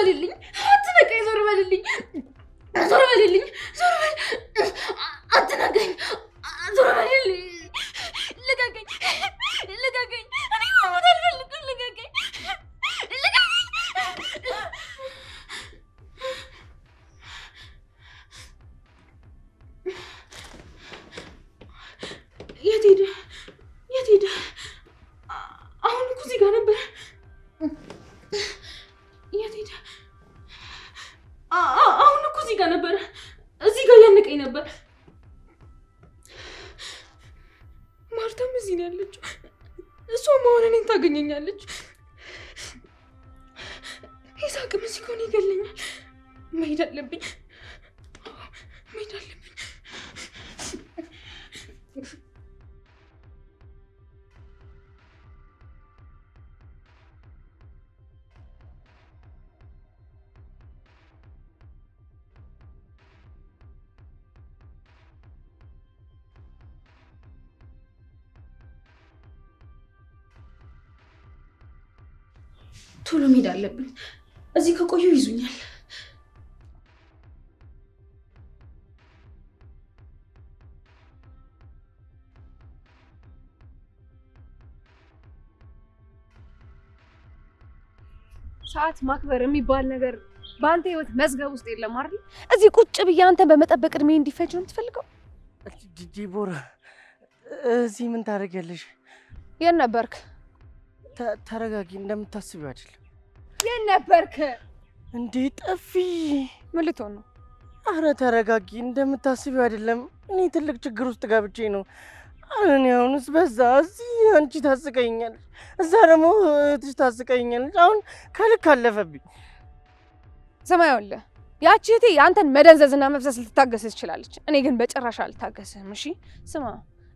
በልልኝ አትነቀኝ ዞር በልልኝ ዞር በልልኝ ዞር በል አትነቀኝ ዞር በልልኝ ልቀቀኝ ልቀቀኝ እኔ መሞት አልፈልግም ልቀቀኝ ልቀቀኝ የት ሄደ አሁን እኮ እዚህ ጋር ነበር የት ሄደ አሁን እኮ እዚህ ጋር ነበር እዚህ ጋር ያነቀኝ ነበር ማርታም እዚህ ነው ያለችው እሷ መሆን እኔን ታገኘኛለች ይሳቅም እዚህ ከሆነ ይገለኛል መሄድ አለብኝ ቶሎ መሄድ አለብኝ እዚህ ከቆዩ ይዙኛል ሰዓት ማክበር የሚባል ነገር በአንተ ህይወት መዝገብ ውስጥ የለም አይደል እዚህ ቁጭ ብዬ አንተን በመጠበቅ እድሜ እንዲፈጅ ነው የምትፈልገው ዲቦራ እዚህ ምን ታደርጊያለሽ የት ነበርክ ተረጋጊ እንደምታስቢው አይደለም የት ነበርክ እንዴ ጠፊ ምን ልትሆን ነው አረ ተረጋጊ እንደምታስቢው አይደለም እኔ ትልቅ ችግር ውስጥ ገብቼ ነው እኔ አሁንስ በዛ እዚህ አንቺ ታስቀኛለሽ እዛ ደግሞ እህትሽ ታስቀኛለሽ አሁን ከልክ አለፈብኝ ሰማያውልህ ያቺ እህቴ ያንተን መደንዘዝና መፍሰስ ልትታገስ ትችላለች እኔ ግን በጭራሽ አልታገስም እሺ ስማ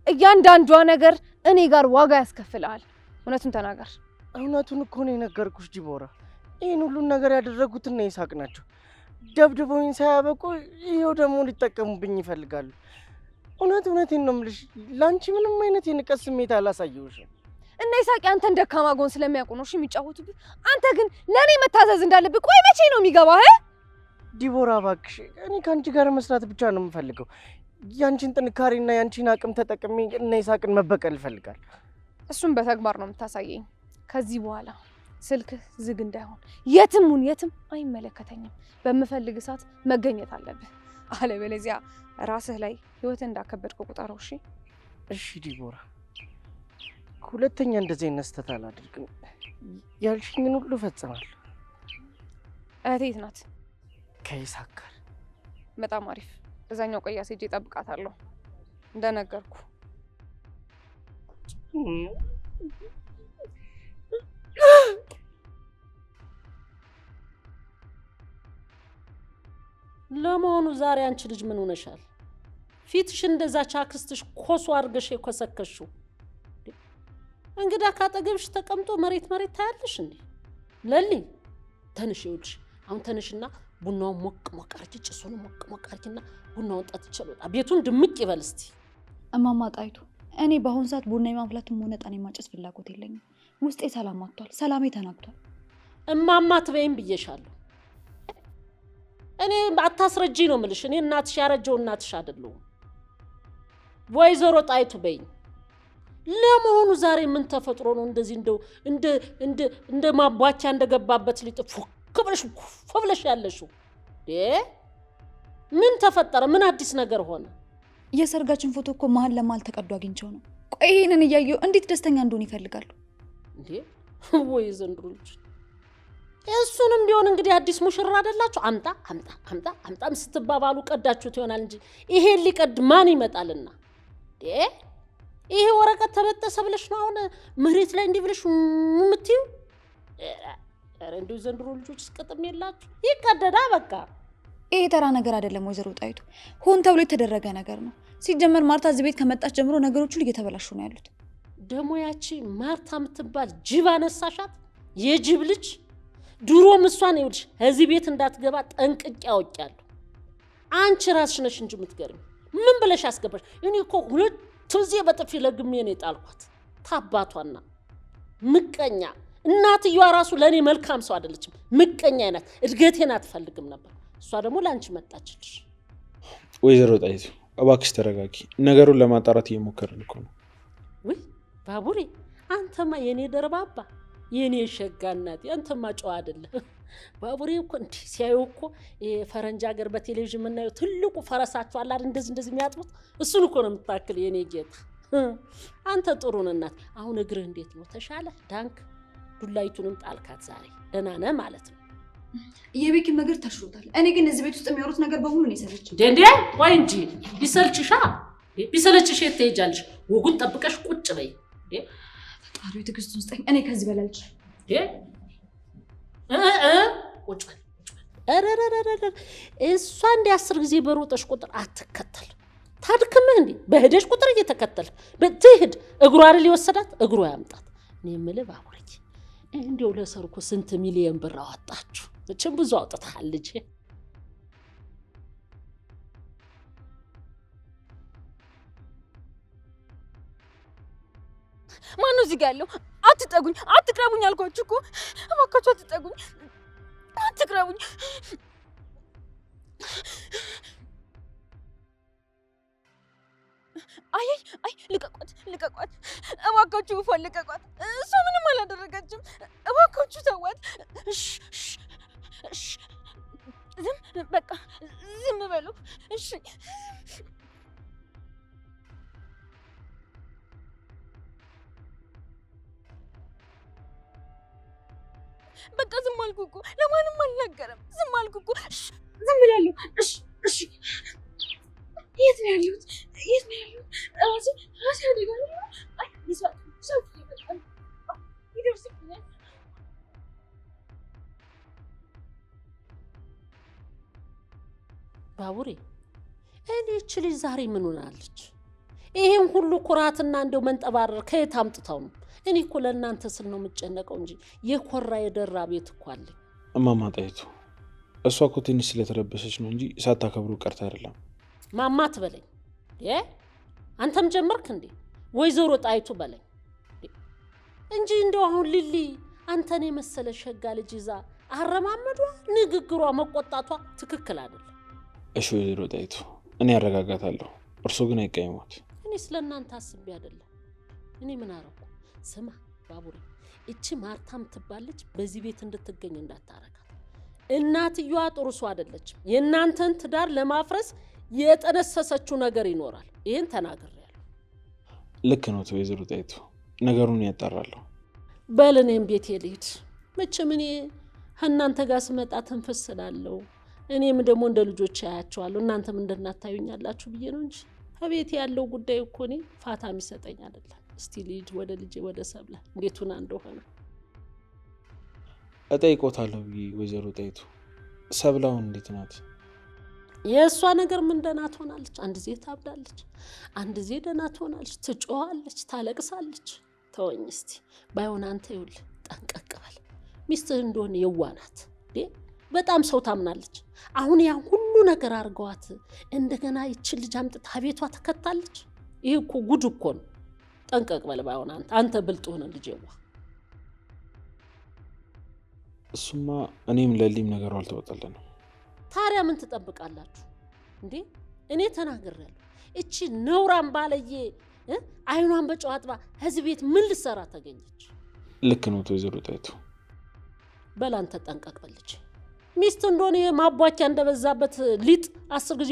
እያንዳንዷ ነገር እኔ ጋር ዋጋ ያስከፍልሃል እውነቱን ተናገር እውነቱን እኮ ነው የነገርኩሽ ዲቦራ ይሄን ሁሉ ነገር ያደረጉት እና ይሳቅ ናቸው ደብድበውኝ ሳያበቁ ይሄው ደግሞ ሊጠቀሙብኝ ይፈልጋሉ እውነቴን ነው የምልሽ ላንቺ ምንም አይነት የንቀት ስሜት አላሳየሁሽም እና ይሳቅ ያንተን ደካማ ጎን ስለሚያውቁ ነው እሺ የሚጫወቱብህ አንተ ግን ለኔ መታዘዝ እንዳለብህ ቆይ መቼ ነው የሚገባህ ዲቦራ እባክሽ እኔ ከአንቺ ጋር መስራት ብቻ ነው የምፈልገው ያንቺን ጥንካሬና ያንቺን አቅም ተጠቅሜ እና ይሳቅን መበቀል እፈልጋለሁ እሱም በተግባር ነው የምታሳየኝ ከዚህ በኋላ ስልክ ዝግ እንዳይሆን የትም አይመለከተኝም በመፈልግ ሰዓት መገኘት አለብህ አለበለዚያ ራስህ ላይ ህይወትን እንዳከበድከ ቁጠረው እሺ ዲቦራ ሁለተኛ እንደዚህ ነስተት አላድርግም ያልሽኝን ሁሉ ፈጽማለሁ እህቴ የት ናት ከይሳቅ ጋር በጣም አሪፍ እዛኛው ቆያስ ሄጄ እጠብቃታለሁ እንደነገርኩ ለመሆኑ ዛሬ አንቺ ልጅ ምን ሆነሻል ፊትሽ እንደዛ ቻክስትሽ ኮሶ አርገሽ የኮሰከሽው እንግዳ ካጠገብሽ ተቀምጦ መሬት ታያለሽ እንዴ ለሊ ተነሽ ይውልሽ አሁን ተነሽና ቡናውን ሞቅ አርጊ ጭሱን ሞቅ አርጊና ቡናውን ጠጥቼ ልወጣ ቤቱን ድምቅ ይበል እስቲ እማማ ጣይቱ እኔ በአሁን ሰዓት ቡና ማፍላትም ሆነ ጠኔ ማጨስ ፍላጎት የለኝም ውስጤ ሰላም አጥቷል ሰላሜ ተናግቷል እማማ ትበይም ብዬሻለሁ እኔ አታስረጂ ነው የምልሽ እኔ እናትሽ ያረጀው እናትሽ አይደለም ወይዘሮ ጣይቱ በይኝ ለመሆኑ ዛሬ ምን ተፈጥሮ ነው እንደዚህ እንደ ማቧቻ እንደገባበት ሊጥፉ ከብለሽ ያለሽው ምን ተፈጠረ ምን አዲስ ነገር ሆነ የሰርጋችን ፎቶ እኮ መሀል ለማል ተቀዶ አግኝቸው ነው ቆይ ይሄንን እያየሁ እንዴት ደስተኛ እንደሆነ ይፈልጋሉ እንዴ ወይ ዘንድሮ ልጅ እሱንም ቢሆን እንግዲህ አዲስ ሙሽራ አይደላችሁ አምጣም ስትባባሉ ቀዳችሁት ይሆናል እንጂ ይሄን ሊቀድ ማን ይመጣልና ይሄ ወረቀት ተበጠሰ ብለሽ ነው አሁን መሬት ላይ እንዲህ ብለሽ ምትዩ እንደው ዘንድሮ ልጆች ስቀጥም የላችሁ ይቀደዳ በቃ ይሄ ተራ ነገር አይደለም ወይዘሮ ጣይቱ ሆን ተብሎ የተደረገ ነገር ነው ሲጀመር ማርታ እዚህ ቤት ከመጣች ጀምሮ ነገሮች ሁሉ እየተበላሹ ነው ያሉት ደሞ ያቺ ማርታ የምትባል ጅብ አነሳሻት የጅብ ልጅ ድሮም እሷን ይውልሽ እዚህ ቤት እንዳትገባ ጠንቅቄ አውቄያለሁ አንቺ ራስሽ ነሽ እንጂ የምትገርም ምን ብለሽ አስገባሽ እኔ እኮ ሁለት ጊዜ በጥፊ ለግሜ ነው የጣልኳት ታባቷና ምቀኛ እናትየዋ ራሱ ለኔ መልካም ሰው አይደለችም። ምቀኛ ናት። እድገቴን አትፈልግም ነበር። እሷ ደግሞ ላንቺ መጣችልሽ። ወይዘሮ ጣይቱ እባክሽ ተረጋጊ። ነገሩን ለማጣራት እየሞከርን እኮ ነው። ወይ ባቡሬ፣ አንተማ የኔ ደርባባ፣ የኔ ሸጋ እናት፣ አንተማ ጨዋ አይደለ። ባቡሬ እኮ እንዲህ ሲያዩ እኮ የፈረንጅ ሀገር በቴሌቪዥን የምናየው ትልቁ ፈረሳቸው አለ አይደል? እንደዚህ የሚያጥቡት እሱን እኮ ነው የምታክል የኔ ጌታ። አንተ ጥሩ ነህ እናት። አሁን እግርህ እንዴት ነው? ተሻለ? ዳንክ? ዱላይቱንም ጣልካት ዛሬ? ደህና ነህ ማለት ነው? የቤኪን ነገር ተሽሎታል። እኔ ግን እዚህ ቤት ውስጥ የሚያወሩት ነገር በሙሉ ነው የሰለች። እንዴ ቆይ እንጂ ቢሰልችሻ፣ ቢሰለችሽ የት ትሄጃለሽ? ወጉን ጠብቀሽ ቁጭ በይ። ፈጣሪ ትዕግስቱን ስጠኝ። እኔ ከዚህ በላይ አልችልም። ቁጭ በል እሷ እንደ 10 ጊዜ በሮጠሽ ቁጥር አትከተል። ታድክምህ እንዴ? በሄደሽ ቁጥር እየተከተል ትሄድ። እግሯ አይደል የወሰዳት? እግሯ ያምጣት። እኔ የምልህ ባቡሬ፣ እንዲያው ለሰርኩ ስንት ሚሊዮን ብር አወጣችሁ? እችም ብዙ አውጥተሃል ልጄ። ማነው እዚህ ጋር ያለው? አትጠጉኝ፣ አትቅረቡኝ አልኳችሁ እኮ። እባካችሁ አትጠጉኝ፣ አትቅረቡኝ። አይ ልቀቋት፣ ልቀቋት እባካችሁ፣ እፎን ልቀቋት። እሷ ምንም አላደረገችም። እባካችሁ ተዋት። በቃ ዝም በሉ እሺ። በቃ ዝም አልኩ እኮ፣ ለማንም አልናገርም። ዝም አልኩ እኮ። ዝም ብላለሁ። እሺ የት ነው ያለሁት? የት ነው ያለሁት? ራሴ አደጋለሁ። አይ ሰው ይመጣል፣ ይደርስብኛል። ባቡሬ፣ እኔ እቺ ልጅ ዛሬ ምን ሆናለች? ይሄን ሁሉ ኩራትና እንደው መንጠባረር ከየት አምጥተው ነው? እኔ እኮ ለእናንተ ስል ነው የምጨነቀው እንጂ የኮራ የደራ ቤት እኮ አለኝ። እማማ ጣይቱ፣ እሷ እኮ ትንሽ ስለተረበሰች ነው እንጂ ሳታከብሩ ቀርታ አይደለም። ማማ ትበለኝ አንተም ጀመርክ እንዴ? ወይዘሮ ጣይቱ በለኝ እንጂ እንደው አሁን ሊሊ አንተን የመሰለ ሸጋ ልጅ ይዛ አረማመዷ፣ ንግግሯ፣ መቆጣቷ ትክክል አይደለም። እሺ ወይዘሮ ጣይቱ፣ እኔ ያረጋጋታለሁ፣ እርሶ ግን አይቀይሟት። እኔ ስለእናንተ አስቤ አይደለም። እኔ ምን አረኩ? ስማ ባቡሬ፣ እቺ ማርታም ትባለች በዚህ ቤት እንድትገኝ እንዳታረጋት። እናትየዋ ጥሩ ሰው አይደለችም። የእናንተን ትዳር ለማፍረስ የጠነሰሰችው ነገር ይኖራል። ይሄን ተናግሬያለሁ። ልክ ነው ወይዘሮ ጣይቱ፣ ነገሩን ያጣራለሁ። በል እኔም ቤቴ ልሂድ። መቼም እኔ እናንተ ጋር ስመጣ ተንፈስላለሁ። እኔም ደግሞ እንደ ልጆች አያቸዋለሁ፣ እናንተም እንደናታዩኛላችሁ ብዬ ነው እንጂ ከቤቴ ያለው ጉዳይ እኮ እኔ ፋታ የሚሰጠኝ አይደለም። እስቲ ልሂድ ወደ ልጄ ወደ ሰብለ፣ እንዴት ሆና እንደሆነ እጠይቆታለሁ ብዬ። ወይዘሮ ጣይቱ፣ ሰብላውን እንዴት ናት? የእሷ ነገር ምን ደህና ትሆናለች? አንድ ጊዜ ታብዳለች፣ አንድ ጊዜ ደህና ትሆናለች። ትጮኻለች፣ ታለቅሳለች። ተወኝ እስቲ። ባይሆን አንተ ይኸውልህ ጠንቀቅ በል። ሚስትህ እንደሆነ የዋህ ናት፣ በጣም ሰው ታምናለች። አሁን ያን ሁሉ ነገር አድርገዋት እንደገና ይችን ልጅ አምጥታ ቤቷ ተከታለች። ይሄ እኮ ጉድ እኮ ነው። ጠንቀቅ በል። ባይሆን አንተ ብልጥ ሆነ ልጅ የዋህ። እሱማ እኔም ለሊም ነገሩ አልተወጣልንም። ታዲያ ምን ትጠብቃላችሁ እንዴ? እኔ ተናግሬያለሁ። እቺ ነውራም ባለዬ አይኗን በጨው አጥባ ከዚህ ቤት ምን ልትሰራ ተገኘች? ልክ ነው ወይዘሮ ጣይቱ። በል አንተ ጠንቀቅ በል ልጄ። ሚስት እንደሆነ ማቧኪያ እንደበዛበት ሊጥ 10 ጊዜ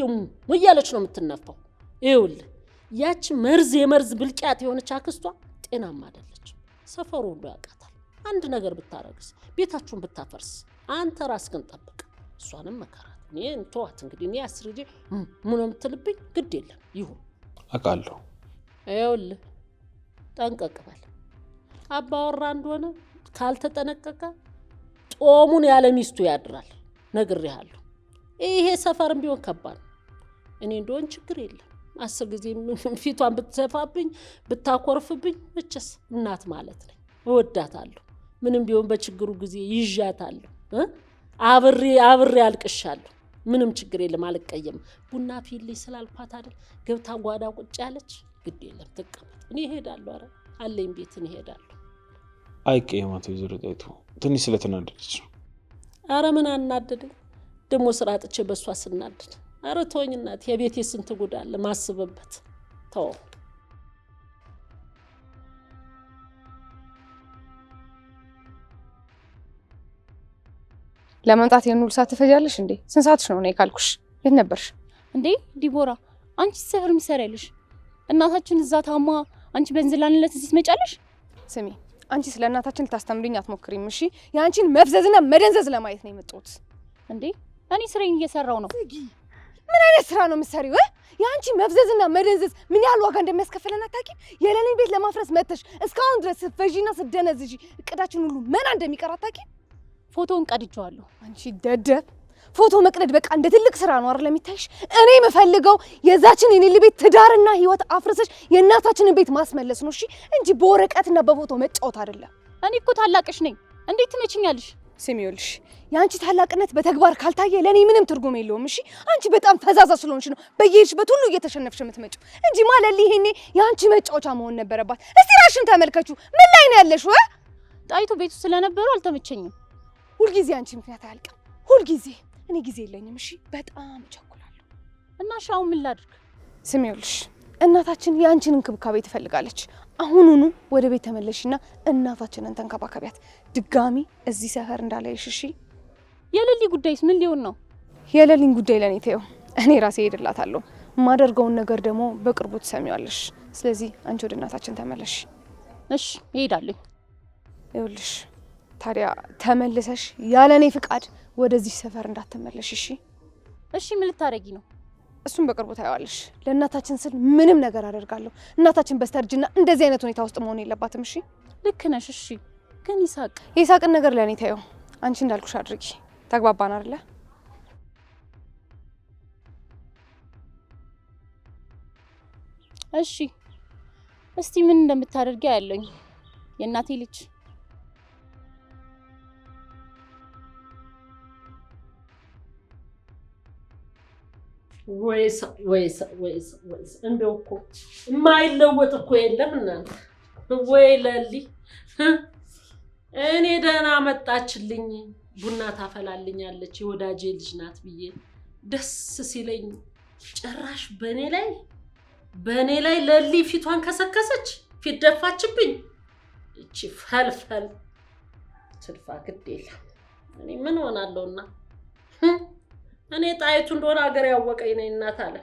እያለች ነው የምትነፋው። ይኸውልህ ያቺ የመርዝ ብልቂያት የሆነች አክስቷ ጤናማ አይደለች። ሰፈሩ ሁሉ ያውቃታል። አንድ ነገር ብታረግስ፣ ቤታችሁን ብታፈርስ አንተ ራስህን ጠብቅ፣ እሷንም መከራት። እኔ እንተዋት እንግዲህ። እኔ 10 ጊዜ ምን ነው የምትልብኝ? ግድ የለም ይሁን አውቃለሁ። ይኸውልህ ጠንቀቅ በል። አባወራ እንደሆነ ካልተጠነቀቀ ጦሙን ያለ ሚስቱ ያድራል። ነግሬሃለሁ። ይሄ ሰፈርም ቢሆን ከባድ ነው። እኔ እንደሆን ችግር የለም 10 ጊዜ ፊቷን ብትሰፋብኝ ብታኮርፍብኝ፣ መቼስ እናት ማለት ነኝ፣ እወዳታለሁ። ምንም ቢሆን በችግሩ ጊዜ ይዣታለሁ። አብሬ አልቅሻለሁ። ምንም ችግር የለም፣ አልቀየም። ቡና ፊልኝ ስላልኳት አይደል ገብታ ጓዳ ቁጭ ያለች። ግድ የለም ትቀመጥ፣ እኔ እሄዳለሁ። ኧረ አለኝ ቤት፣ እኔ እሄዳለሁ። አይቀየማት ወይዘሮ ጣይቱ ትንሽ ስለተናደደች ነው። አረ ምን አናደደኝ ደግሞ ስራ አጥቼ በሷ ስናደድ። አረ ተወኝ እናቴ የቤቴ ስንት ጉድ አለ ማስበበት ተው። ለመምጣት የኑል ሰዓት ትፈጃለሽ እንዴ? ስንት ሰዓትሽ ነው እኔ ካልኩሽ? የት ነበርሽ እንዴ ዲቦራ? አንቺ ሰፈር ምሰሪያለሽ? እናታችን እዛ ታማ አንቺ በእንዝላልነት እዚህ ትመጫለሽ? ስሚ አንቺ ስለ እናታችን ልታስተምሪኝ አትሞክሪም እሺ? የአንቺን መፍዘዝና መደንዘዝ ለማየት ነው የመጣሁት። እንዴ እኔ ስራዬን እየሰራው ነው። ምን አይነት ስራ ነው የምትሰሪው? የአንቺ መፍዘዝና መደንዘዝ ምን ያህል ዋጋ እንደሚያስከፍለን አታውቂም? የለኔን ቤት ለማፍረስ መተሽ እስካሁን ድረስ ስትፈዢና ስትደነዝጂ እቅዳችን ሁሉ መና እንደሚቀር አታውቂም? ፎቶውን ቀድጄዋለሁ። አንቺ ደደብ፣ ፎቶ መቅደድ በቃ እንደ ትልቅ ስራ ነው አይደል የሚታይሽ? እኔ የምፈልገው የዛችን የኔል ቤት ትዳርና ህይወት አፍርሰሽ የእናታችንን ቤት ማስመለስ ነው እሺ? እንጂ በወረቀትና በፎቶ መጫወት አይደለም። እኔ እኮ ታላቅሽ ነኝ። እንዴት ትመችኛለሽ? ስሚውልሽ የአንቺ ታላቅነት በተግባር ካልታየ ለኔ ምንም ትርጉም የለውም እሺ? አንቺ በጣም ፈዛዛ ስለሆንሽ ነው በየሄድሽበት ሁሉ እየተሸነፍሽ የምትመጪው እንጂ ማለት ይሄኔ የአንቺ መጫወቻ መሆን ነበረባት። እስቲ ራሽን ተመልከቹ። ምን ላይ ነው ያለሽ? ጣይቱ ቤቱ ስለነበሩ አልተመቸኝም። ሁልጊዜ አንቺ ምክንያት አያልቅም። ሁልጊዜ እኔ ጊዜ የለኝም እሺ? በጣም እቸኩላለሁ። እና ሻው ምን ላድርግ? ስሚውልሽ እናታችን የአንቺን እንክብካቤ ትፈልጋለች። አሁኑኑ ወደ ቤት ተመለሽና እናታችንን ተንከባከቢያት። ድጋሚ እዚህ ሰፈር እንዳላይሽ እሺ? የሌሊ ጉዳይስ ምን ሊሆን ነው? የሌሊን ጉዳይ ለኔ ተይው፣ እኔ ራሴ ሄድላታለሁ። የማደርገውን ነገር ደግሞ በቅርቡ ትሰሚዋለሽ። ስለዚህ አንቺ ወደ እናታችን ተመለሽ። እሺ እሄዳለሁ። ይኸውልሽ ታዲያ ተመልሰሽ ያለኔ ፍቃድ ወደዚህ ሰፈር እንዳትመለሽ እሺ? እሺ ምን ልታረጊ ነው? እሱን በቅርቡ ታያዋለሽ። ለእናታችን ስል ምንም ነገር አደርጋለሁ። እናታችን በስተርጅና እንደዚህ አይነት ሁኔታ ውስጥ መሆን የለባትም እሺ? ልክ ነሽ። እሺ ግን ይሳቅን ነገር ለኔ ተይው። አንቺ እንዳልኩሽ አድርጊ። ተግባባን አይደለ? እሺ እስቲ ምን እንደምታደርጊ ያለኝ የእናቴ ልጅ። ወይስ እንደው እኮ የማይለወጥ እኮ የለም እናንተ። ወይ ለሊ እኔ ደህና መጣችልኝ ቡና ታፈላልኛለች የወዳጄ ልጅ ናት ብዬ ደስ ሲለኝ ጭራሽ በእኔ ላይ ለሊ ፊቷን ከሰከሰች፣ ፊት ደፋችብኝ። እቺ ፈልፈል ትድፋ ግድ የለም። እኔ ምን ሆናለሁና እኔ ጣይቱ እንደሆነ ሀገር ያወቀኝ ነኝ እናት አለ።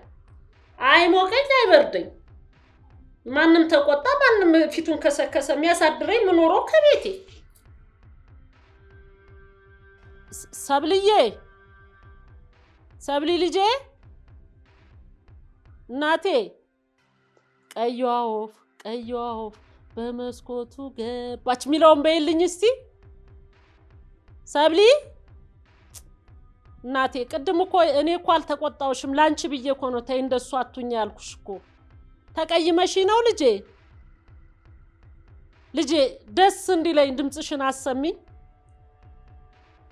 አይሞቀኝ አይበርደኝ። ማንም ተቆጣ ማንም ፊቱን ከሰከሰ የሚያሳድረኝ ምኖረው ከቤቴ። ሰብሊ ልጄ እናቴ ቀይዋ ወፍ በመስኮቱ ገባች የሚለውን በይልኝ እስቲ ሰብሊ። እናቴ ቅድም እኮ እኔ እኮ አልተቆጣውሽም ላንቺ ብዬ እኮ ነው ተይ እንደሱ አትሁኝ ያልኩሽ እኮ። ተቀይመሽ ነው ልጄ ደስ እንዲለኝ ድምጽሽን አሰሚኝ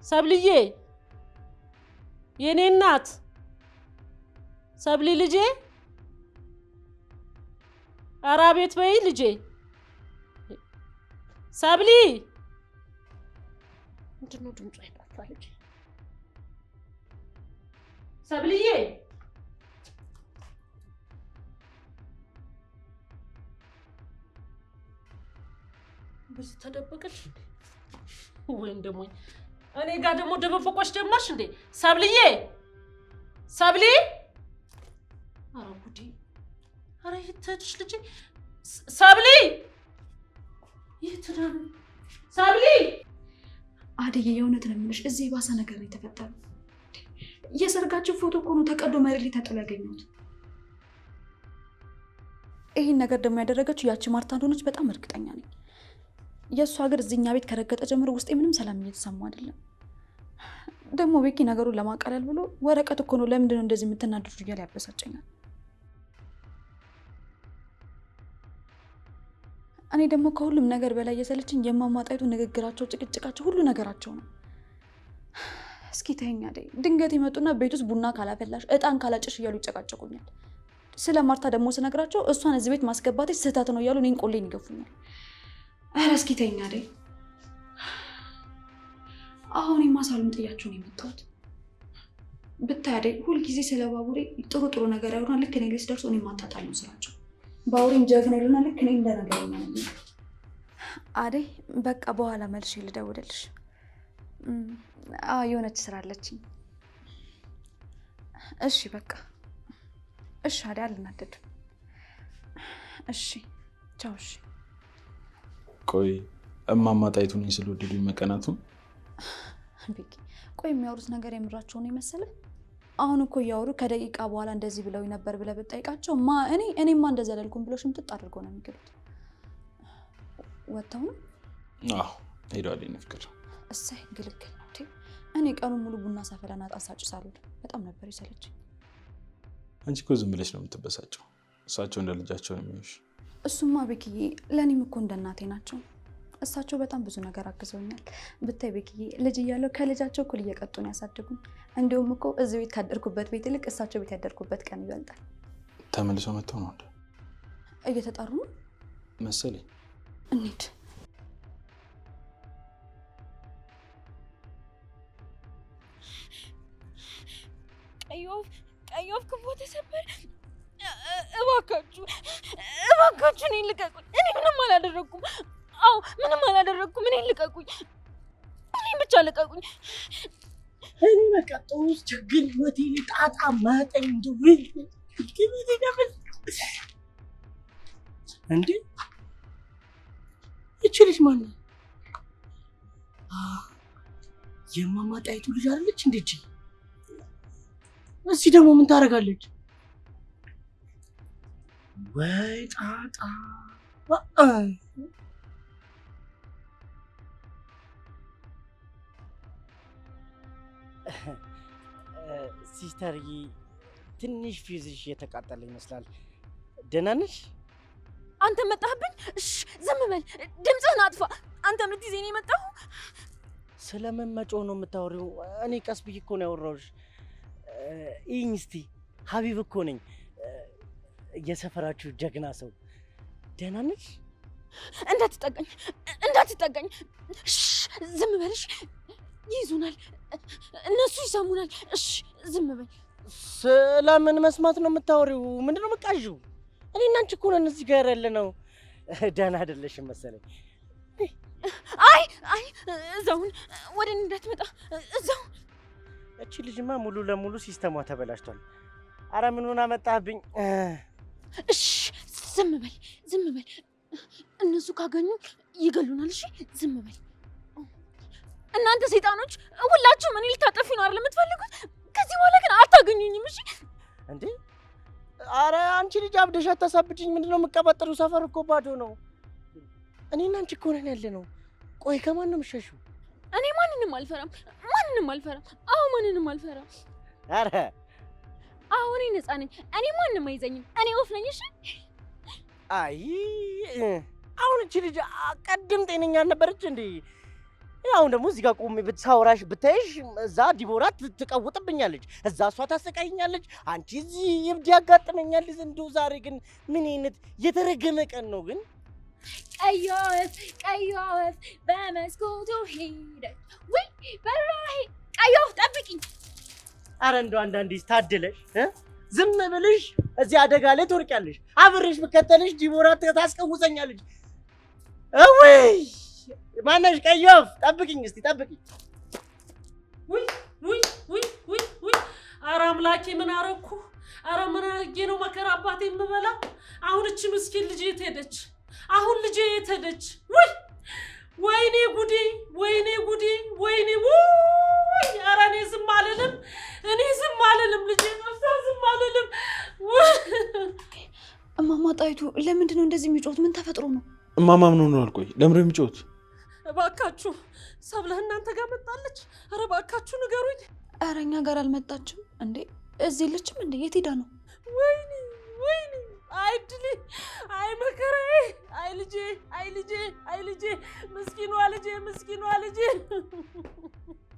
ሰብልዬ የኔ እናት። ሰብሊ ልጄ ኧረ አቤት በይ ልጄ። ሰብሊ ምንድነው ድምጿ አይጠፋ ልጄ? ሰብልዬ ብዙ ተደበቀች ወይም ደግሞ እኔ ጋር ደግሞ ደበበቆች ጀመርሽ እንዴ? ሰብሊ ኧረ ጉዴ! ኧረ ይተድሽ ልጄ ሰብሊ ይተዳሉ ሰብሊ። አደይ የእውነት ነው የምልሽ እዚህ የባሰ ነገር ነው የተፈጠረው። የሰርጋችሁ ፎቶ እኮ ነው ተቀዶ መሬት ላይ ተጥሎ ያገኘሁት። ይሄን ነገር ደግሞ ያደረገችው ያቺ ማርታ እንደሆነች በጣም እርግጠኛ ነኝ። የእሷ ሀገር እዚህኛ ቤት ከረገጠ ጀምሮ ውስጤ ምንም ሰላም እየተሰማው አይደለም። ደግሞ ቤኪ ነገሩን ለማቃለል ብሎ ወረቀት እኮ ነው ለምንድነው እንደዚህ የምትናደዱ እያለ ያበሳጨኛል። እኔ ደግሞ ከሁሉም ነገር በላይ የሰለችኝ የማማ ጣይቱ ንግግራቸው፣ ጭቅጭቃቸው፣ ሁሉ ነገራቸው ነው። እስኪ ተይኝ አደይ። ድንገት ይመጡና ቤት ውስጥ ቡና ካላፈላሽ እጣን ካላጭሽ እያሉ ይጨቃጨቁኛል። ስለ ማርታ ደግሞ ስነግራቸው እሷን እዚህ ቤት ማስገባትሽ ስህተት ነው እያሉ እኔን ቆሌን ይገፉኛል። ኧረ እስኪ ተይኝ አደይ። አሁን የማሳሉን ጥያቸው ነው የመጣሁት። ብታይ ሁልጊዜ ስለ ባቡሬ ጥሩ ነገር ያወሩና ልክ እኔ ላይ ሲደርሱ እኔ ማጣጣል ነው ስራቸው። ባቡሬም ጀግና ይሉና ልክ እኔ እንደነገረኝ ነው። አደይ በቃ በኋላ መልሼ ልደውልልሽ። የሆነች ስራ አለችኝ። እሺ በቃ እሺ አደይ አልናደድም። እሺ ቻው። እሺ ቆይ እማማ ጣይቱን ስለወደዱኝ መቀናቱን ቤኪ፣ ቆይ የሚያወሩት ነገር የምራቸው ነው ይመስልህ? አሁን እኮ እያወሩ ከደቂቃ በኋላ እንደዚህ ብለው ነበር ብለህ ብትጠይቃቸው እኔማ እንደዚህ አላልኩም ብለው ሽምጥጥ አድርገው ነው የሚገሉት። ወጣው ነው? አዎ ሄዷል። ፍቅር እሰይ ግልግል። እኔ ቀኑን ሙሉ ቡና ሳፈላና ጣሳጭ ሳልል በጣም ነበር ይሰለችኝ። አንቺ እኮ ዝም ብለሽ ነው የምትበሳጨው። እሳቸው እንደ ልጃቸው ነው የሚሆንሽ። እሱማ ቤኪዬ ለእኔም እኮ እንደ እናቴ ናቸው። እሳቸው በጣም ብዙ ነገር አግዘውኛል። ብታይ ቤኪዬ ልጅ እያለሁ ከልጃቸው እኩል እየቀጡ ነው ያሳደጉኝ። እንዲሁም እኮ እዚህ ቤት ካደርኩበት ቤት ይልቅ እሳቸው ቤት ያደርኩበት ቀን ይበልጣል። ተመልሰው መጥተው ነው እየተጣሩ ነው መሰለኝ። እንሂድ። ቀይ ወፍ ክንፎ ተሰበረ። እባካችሁ እኔን ልቀቁኝ። እኔ ምንም አላደረኩም። አዎ ምንም አላደረኩም። እኔን ልቀቁኝ። እኔን ብቻ ልቀቁኝ። እኔ በቃ ጦስ ችግር ህይወቴ ጣጣ ማጠኝ እንደው እንዴ እቺ ልጅ ማን ነው? የማማ ጣይቱ ልጅ አይደለች እንዴ? እዚህ ደግሞ ምን ታደርጋለች? ወይ ጣጣ ሲስተርዬ፣ ትንሽ ፊዝሽ የተቃጠለ ይመስላል። ደህና ነሽ? አንተ መጣህብኝ። እሺ ዝም በል፣ ድምፅህን አጥፋ። አንተ ምትይዘኝ ነው የመጣሁ። ስለምን መጮህ ነው የምታወሪው? እኔ ቀስ ብዬ እኮ ነው ያወራሁሽ። ይህኝ እስቲ ሀቢብ እኮ ነኝ፣ የሰፈራችሁ ጀግና ሰው። ደህና ነሽ? እንዳትጠጋኝ። እሺ ዝም በልሽ። ይይዙናል፣ እነሱ ይሰሙናል። እሺ ዝም በል። ስለምን መስማት ነው የምታወሪው? ምንድን ነው የምትቃዥው? እኔ እና አንቺ እኮ ነን እዚህ ጋር ያለነው። ደህና አይደለሽም መሰለኝ። አይ እዛውን ወደ እኔ እንዳትመጣ እዛው። እቺ ልጅማ ሙሉ ለሙሉ ሲስተሟ ተበላሽቷል። አረ ምን ሆና መጣብኝ? እሺ ዝም በል። እነሱ ካገኙ ይገሉናል። እሺ ዝም በል። እናንተ ሰይጣኖች ሁላችሁም እኔ ልታጠፊ ነው አይደል የምትፈልጉት? ከዚህ በኋላ ግን አታገኙኝም። እሺ እንዴ! አረ አንቺ ልጅ አብደሽ አታሳብጂኝ። ምንድነው የምትቀባጠሩ? ሰፈር እኮ ባዶ ነው። እኔና አንቺ እኮ ነን ያለነው። ቆይ ከማን ነው የምትሸሺው? እኔ ማንንም አልፈራም። አዎ ማንንም አልፈራም። አረ አዎ እኔ ነፃ ነኝ። እኔ ማንንም አይዘኝም። እኔ ወፍ ነኝ። እሺ አይ አሁን እቺ ልጅ ቀድም ጤነኛ ነበረች እንዴ? አሁን ደግሞ እዚህ ጋር ቆሜ ብታወራሽ ብታይሽ እዛ ዲቦራ ትቀውጥብኛለች፣ እዛ እሷ ታሰቃይኛለች፣ አንቺ እዚህ ይብድ ያጋጥመኛል። እንደው ዛሬ ግን ምን አይነት የተረገመ ቀን ነው ግን? ቀይ ወፍ በመስኮቱ ሄደች። ውይ በራሄ ቀይ ወፍ ጠብቂኝ። አረ እንደው አንዳንዴ ታደለሽ። ዝም ብልሽ እዚህ አደጋ ላይ ትወርቂያለሽ። አብሬሽ ብከተልሽ ዲቦራ ታስቀውሰኛለች። ወይ ማነሽ? ቀይ ወፍ ጠብቂኝ፣ እስቲ ጠብቂኝ። ውይ አረ አምላኬ ምን አረኩ? አረ ምን አርጌ ነው መከራ አባቴ የምበላ? አሁን እቺ ምስኪን ልጅ የት ሄደች? አሁን ልጄ የት ሄደች? ወይኔ ጉዴ! ውይ! አረ እኔ ዝም አልልም። ልጄ ነፍሳ ዝም አልልም። እማማ ጣይቱ ለምንድን ነው እንደዚህ የሚጮሁት? ምን ተፈጥሮ ነው? እማማ ምን ሆነዋል? ቆይ ለምን ነው የሚጮሁት? እባካችሁ ሰብለህ እናንተ ጋር መጣለች? አረ እባካችሁ ንገሩኝ። ኧረ እኛ ጋር አልመጣችም እንዴ? እዚህ የለችም እንዴ? የት ሄዳ ነው? ወይኔ አይ ድሌ፣ አይ መከራዬ፣ አይ ልጄ፣ ምስኪኗ ልጄ።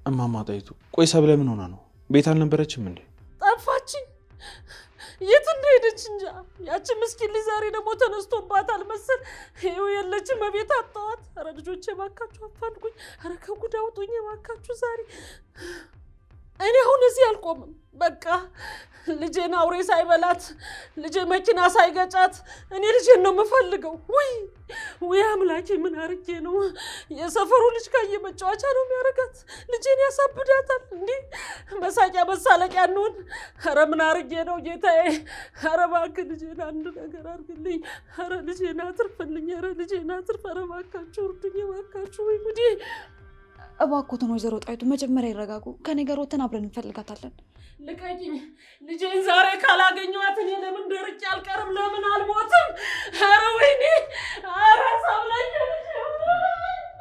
እማማ ጣይቱ ቆይ ሰብለ ምን ሆና ነው? ቤት አልነበረችም እንዴ? ጠፋችኝ። የት እንደሄደች እንጃ። ያቺ ምስኪን ልጅ ዛሬ ደግሞ ተነስቶባታል መሰል። ይኸው የለችም፣ እቤት አጣኋት። ኧረ ልጆቼ እባካችሁ አፋልጉኝ። ኧረ ከጉድ አውጡኝ እባካችሁ ዛሬ። እኔ አሁን እዚህ አልቆምም። በቃ ልጄን አውሬ ሳይበላት፣ ልጄ መኪና ሳይገጫት፣ እኔ ልጄን ነው የምፈልገው። ውይ አምላኬ፣ ምን አርጌ ነው? የሰፈሩ ልጅ ካየ መጫወቻ ነው የሚያደርጋት። ልጄን ያሳብዳታል። እንዲህ መሳቂያ መሳለቂያ እንሆን። ኧረ ምን አርጌ ነው ጌታዬ? ኧረ እባክህ ልጄን አንድ ነገር አድርግልኝ። ኧረ ልጄን አትርፍልኝ። ኧረ ልጄን አትርፍ። ኧረ እባካችሁ እርዱኝ እባካችሁ። ወይ ጉዴ! እባክዎትን ወይዘሮ ጣይቱ መጀመሪያ ይረጋጉ። ከኔ ጋር ወተን አብረን እንፈልጋታለን። ልቀቂኝ! ልጄን ዛሬ ካላገኘኋት እኔ ለምን ደርቄ አልቀርም? ለምን አልሞትም? ኧረ ወይኔ! ኧረ ሰብለኝ!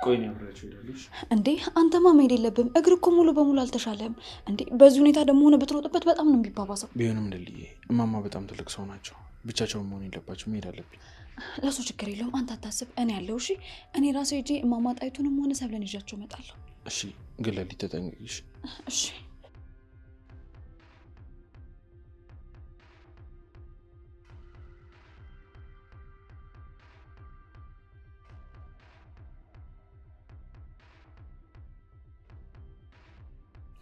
ቆይ ነው አብራችሁ ሄዳለሽ እንዴ? አንተማ መሄድ የለብህም። እግር እኮ ሙሉ በሙሉ አልተሻለም እንዴ። በዚህ ሁኔታ ደግሞ ሆነ ብትሮጥበት በጣም ነው የሚባባሰው። ቢሆንም ልልዬ፣ እማማ በጣም ትልቅ ሰው ናቸው። ብቻቸውን መሆን የለባቸው። መሄድ አለብኝ። ለሱ ችግር የለውም። አንተ አታስብ፣ እኔ ያለው። እሺ፣ እኔ ራሴ ሂጄ እማማ ጣይቱንም ሆነ ሰብለን ይዣቸው እመጣለሁ። እሺ፣ ግን ለሊት ተጠንቀቂሽ። እሺ።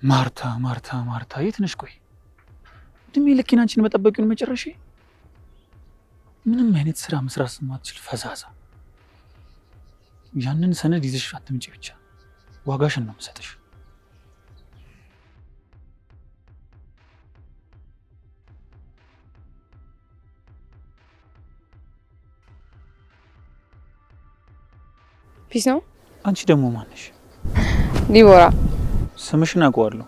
ማርታ ማርታ ማርታ፣ የት ነሽ? ቆይ እድሜ ልኬን አንቺን መጠበቂውን መጨረሻ። ምንም አይነት ስራ መስራት የማትችል ፈዛዛ። ያንን ሰነድ ይዘሽ አትምጪ ብቻ። ዋጋሽን ነው የምሰጥሽ። ፒስ ነው። አንቺ ደግሞ ማነሽ? ዲቦራ። ስምሽን አውቀዋለሁ።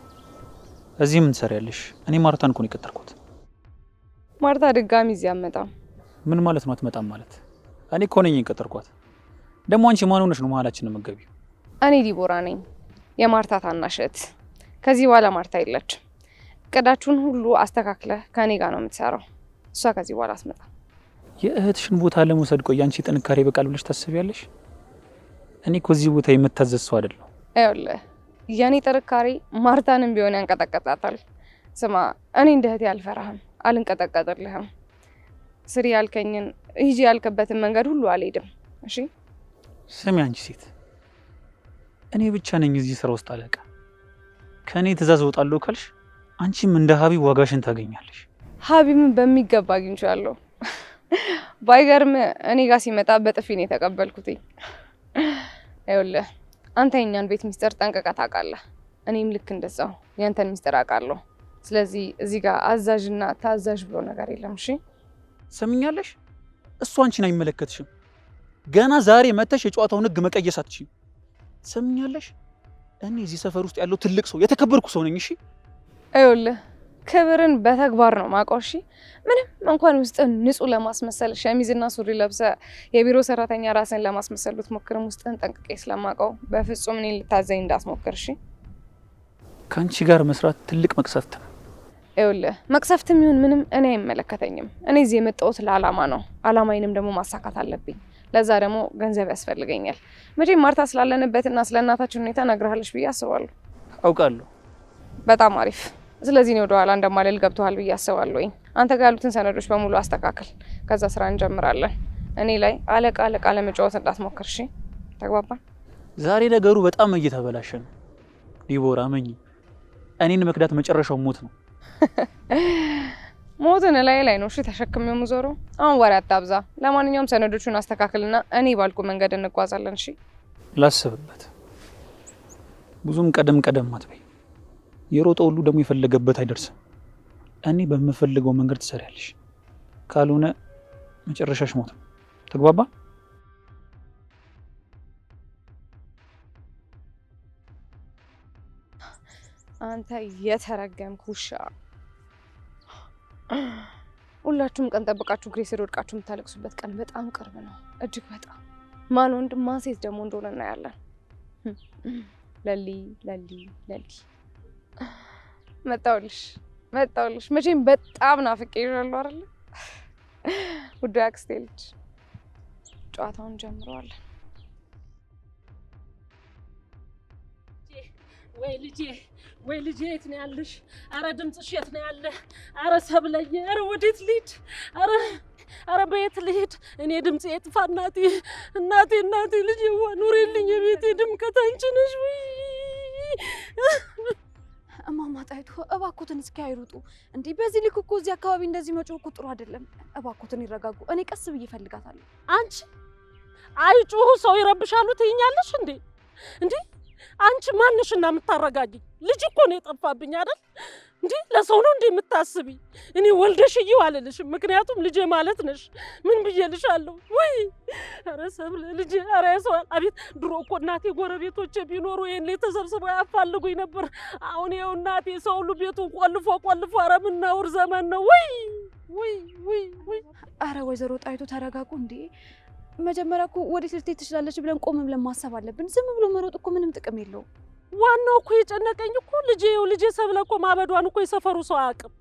እዚህ ምን ትሰሪያለሽ? እኔ ማርታን እኮ ነው የቀጠርኩት። ማርታ ድጋሚ እዚህ አትመጣም። ምን ማለት ነው አትመጣም ማለት? እኔ እኮ ነኝ የቀጠርኳት። ደግሞ አንቺ ማን ሆነሽ ነው መሀላችን የምትገቢው? እኔ ዲቦራ ነኝ፣ የማርታ ታናሽ እህት። ከዚህ በኋላ ማርታ የለችም። እቅዳችሁን ሁሉ አስተካክለህ ከኔ ጋር ነው የምትሰራው። እሷ ከዚህ በኋላ አትመጣም። የእህትሽን ቦታ ለመውሰድ ቆይ አንቺ ጥንካሬ በቃል ብለሽ ታስቢያለሽ? እኔ እኮ እዚህ ቦታ የምታዘዝ ሰው አይደለሁ። ይኸውልህ የኔ ጥንካሬ ማርታንም ቢሆን ያንቀጠቀጣታል። ስማ፣ እኔ እንደ እህቴ አልፈራህም፣ አልንቀጠቀጥልህም። ስሪ ያልከኝን ሂጂ ያልከበትን መንገድ ሁሉ አልሄድም። እሺ? ስሚ አንቺ ሴት፣ እኔ ብቻ ነኝ እዚህ ስራ ውስጥ አለቃ። ከእኔ ትእዛዝ እወጣለሁ ካልሽ አንቺም እንደ ሀቢብ ዋጋሽን ታገኛለሽ። ሀቢብን በሚገባ አግኝቻለሁ። ባይገርም እኔ ጋር ሲመጣ በጥፊ ነው የተቀበልኩት። ይኸውልህ አንተ የኛን ቤት ሚስጥር ጠንቅቀህ ታውቃለህ። እኔም ልክ እንደዛው ያንተን ሚስጥር አውቃለሁ። ስለዚህ እዚህ ጋር አዛዥና ታዛዥ ብሎ ነገር የለም። እሺ ሰምኛለሽ? እሱ አንቺን አይመለከትሽም። ገና ዛሬ መተሽ የጨዋታውን ህግ መቀየስ አትችይም። ሰምኛለሽ? እኔ እዚህ ሰፈር ውስጥ ያለው ትልቅ ሰው የተከበርኩ ሰው ነኝ። እሺ ይኸውልህ ክብርን በተግባር ነው የማውቀው። እሺ ምንም እንኳን ውስጥ ንጹህ ለማስመሰል ሸሚዝና ሱሪ ለብሰ የቢሮ ሰራተኛ ራስን ለማስመሰል ብትሞክርም ውስጥን ጠንቅቄ ስለማውቀው በፍጹም እኔን ልታዘኝ እንዳትሞክር። እሺ ከአንቺ ጋር መስራት ትልቅ መቅሰፍት ነው። ይኸውልህ መቅሰፍትም ይሁን ምንም እኔ አይመለከተኝም። እኔ እዚህ የመጣሁት ለዓላማ ነው። ዓላማዬንም ደግሞ ማሳካት አለብኝ። ለዛ ደግሞ ገንዘብ ያስፈልገኛል። መቼም ማርታ ስላለንበትና ስለ እናታችን ሁኔታ ነግረሃለች ብዬ አስባለሁ። አውቃለሁ። በጣም አሪፍ። ስለዚህ ነው ወደኋላ እንደማልል ገብቶሃል ብዬ አስባለሁ። አንተ ጋር ያሉትን ሰነዶች በሙሉ አስተካክል። ከዛ ስራ እንጀምራለን። እኔ ላይ አለቃ ለመጫወት እንዳትሞክር። እሺ ተግባባን? ዛሬ ነገሩ በጣም እየተበላሸ ነው ዲቦራ። መኝ እኔን መክዳት መጨረሻው ሞት ነው። ሞትን ላይ ነው። እሺ ተሸክሜው የምዞረው። አሁን ወሬ አታብዛ። ለማንኛውም ሰነዶቹን አስተካክልና እኔ ባልኩ መንገድ እንጓዛለን። እሺ ላስብበት። ብዙም ቀደም አትበይ። የሮጠ ሁሉ ደግሞ የፈለገበት አይደርስም። እኔ በምፈልገው መንገድ ትሰሪያለሽ። ካልሆነ መጨረሻሽ ሞት ነው። ተግባባ? አንተ የተረገምክ ውሻ! ሁላችሁም ቀን ጠብቃችሁ ግሬ ስር ወድቃችሁ የምታለቅሱበት ቀን በጣም ቅርብ ነው። እጅግ በጣም ማን ወንድ ማን ሴት ደግሞ እንደሆነ እናያለን። ለሊ መጣሁልሽ። መቼም በጣም ናፍቄሻለሁ አይደለ? ውድ አክስቴ ልጅ፣ ጨዋታውን ጀምረዋለን። ወይ ልጄ የት ነው ያለሽ? አረ ድምፅሽ የት ነው ያለ? አረ ሰብለዬ፣ አረ ወዴት ልሂድ? አረ በየት ልሂድ? እኔ ድምፄ የጥፋ? እናቴ ልጄ ኑሪልኝ፣ የቤቴ ድምቀት አንቺ ነሽ። እማማ ጣይቱ እባክዎትን እስኪ አይሩጡ እንዴ! በዚህ ልክ እኮ እዚህ አካባቢ እንደዚህ መጮህ እኮ ጥሩ አይደለም። እባክዎትን ይረጋጉ። እኔ ቀስ ብዬ እፈልጋታለሁ። አንቺ አይጩሁ ሰው ይረብሻሉ ትይኛለሽ እንዴ? አንቺ ማንሽና የምታረጋጊኝ? ልጅ እኮ ነው የጠፋብኝ አይደል እንዴ? ለሰው ነው እንዴ የምታስቢ? እኔ ወልደሽዬው አልልሽም፣ ምክንያቱም ልጄ ማለት ነሽ። ምን ብዬልሻለሁ? ወይ ኧረ ሰብለ ልጄ፣ ኧረ ሰው አቤት! ድሮ እኮ እናቴ ጎረቤቶቼ ቢኖሩ ይሄን ተሰብስበው ያፋልጉኝ ነበር። አሁን ይኸው እናቴ ሰው ሁሉ ቤቱን ቆልፎ ኧረ ምን ነውር ዘመን ነው። ወይ ኧረ ወይዘሮ ጣይቱ ተረጋጉ እንዴ! መጀመሪያ እኮ ወዴት ልትሄድ ትችላለች ብለን ቆም ብለን ማሰብ አለብን። ዝም ብሎ መሮጥ እኮ ምንም ጥቅም የለውም። ዋናው እኮ የጨነቀኝ እኮ ልጄ ሰብለ እኮ ማበዷን እኮ የሰፈሩ ሰው አያውቅም።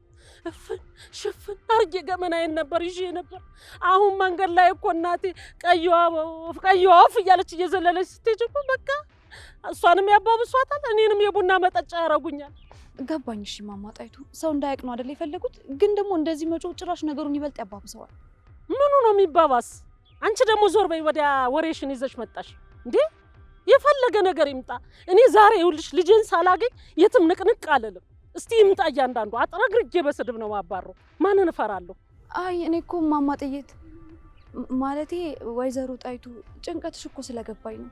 እፍን ሽፍን አርጌ ገመናዬን ነበር ይዤ ነበር። አሁን መንገድ ላይ እኮ እናቴ ቀይዋ ወፍ እያለች እየዘለለች ስትሄድ እኮ በቃ እሷንም ያባብሷታል፣ እኔንም የቡና መጠጫ ያረጉኛል። ገባኝ። እሺ እማማ ጣይቱ ሰው እንዳያውቅ ነው አይደል የፈለጉት? ግን ደግሞ እንደዚህ መጮህ ጭራሽ ነገሩን ይበልጥ ያባብሰዋል። ምኑ ነው የሚባባስ? አንቺ ደግሞ ዞር በይ፣ ወዲያ ወሬሽን ይዘሽ መጣሽ እንዴ? የፈለገ ነገር ይምጣ፣ እኔ ዛሬ ይኸውልሽ ልጄን ሳላገኝ የትም ንቅንቅ አልልም። እስቲ ይምጣ እያንዳንዱ አጥረግርጌ በስድብ ነው ማባረው። ማንን እፈራለሁ? አይ እኔ እኮ እማማ ጥይት ማለቴ ወይዘሮ ጣይቱ ጭንቀትሽ እኮ ስለገባኝ ነው።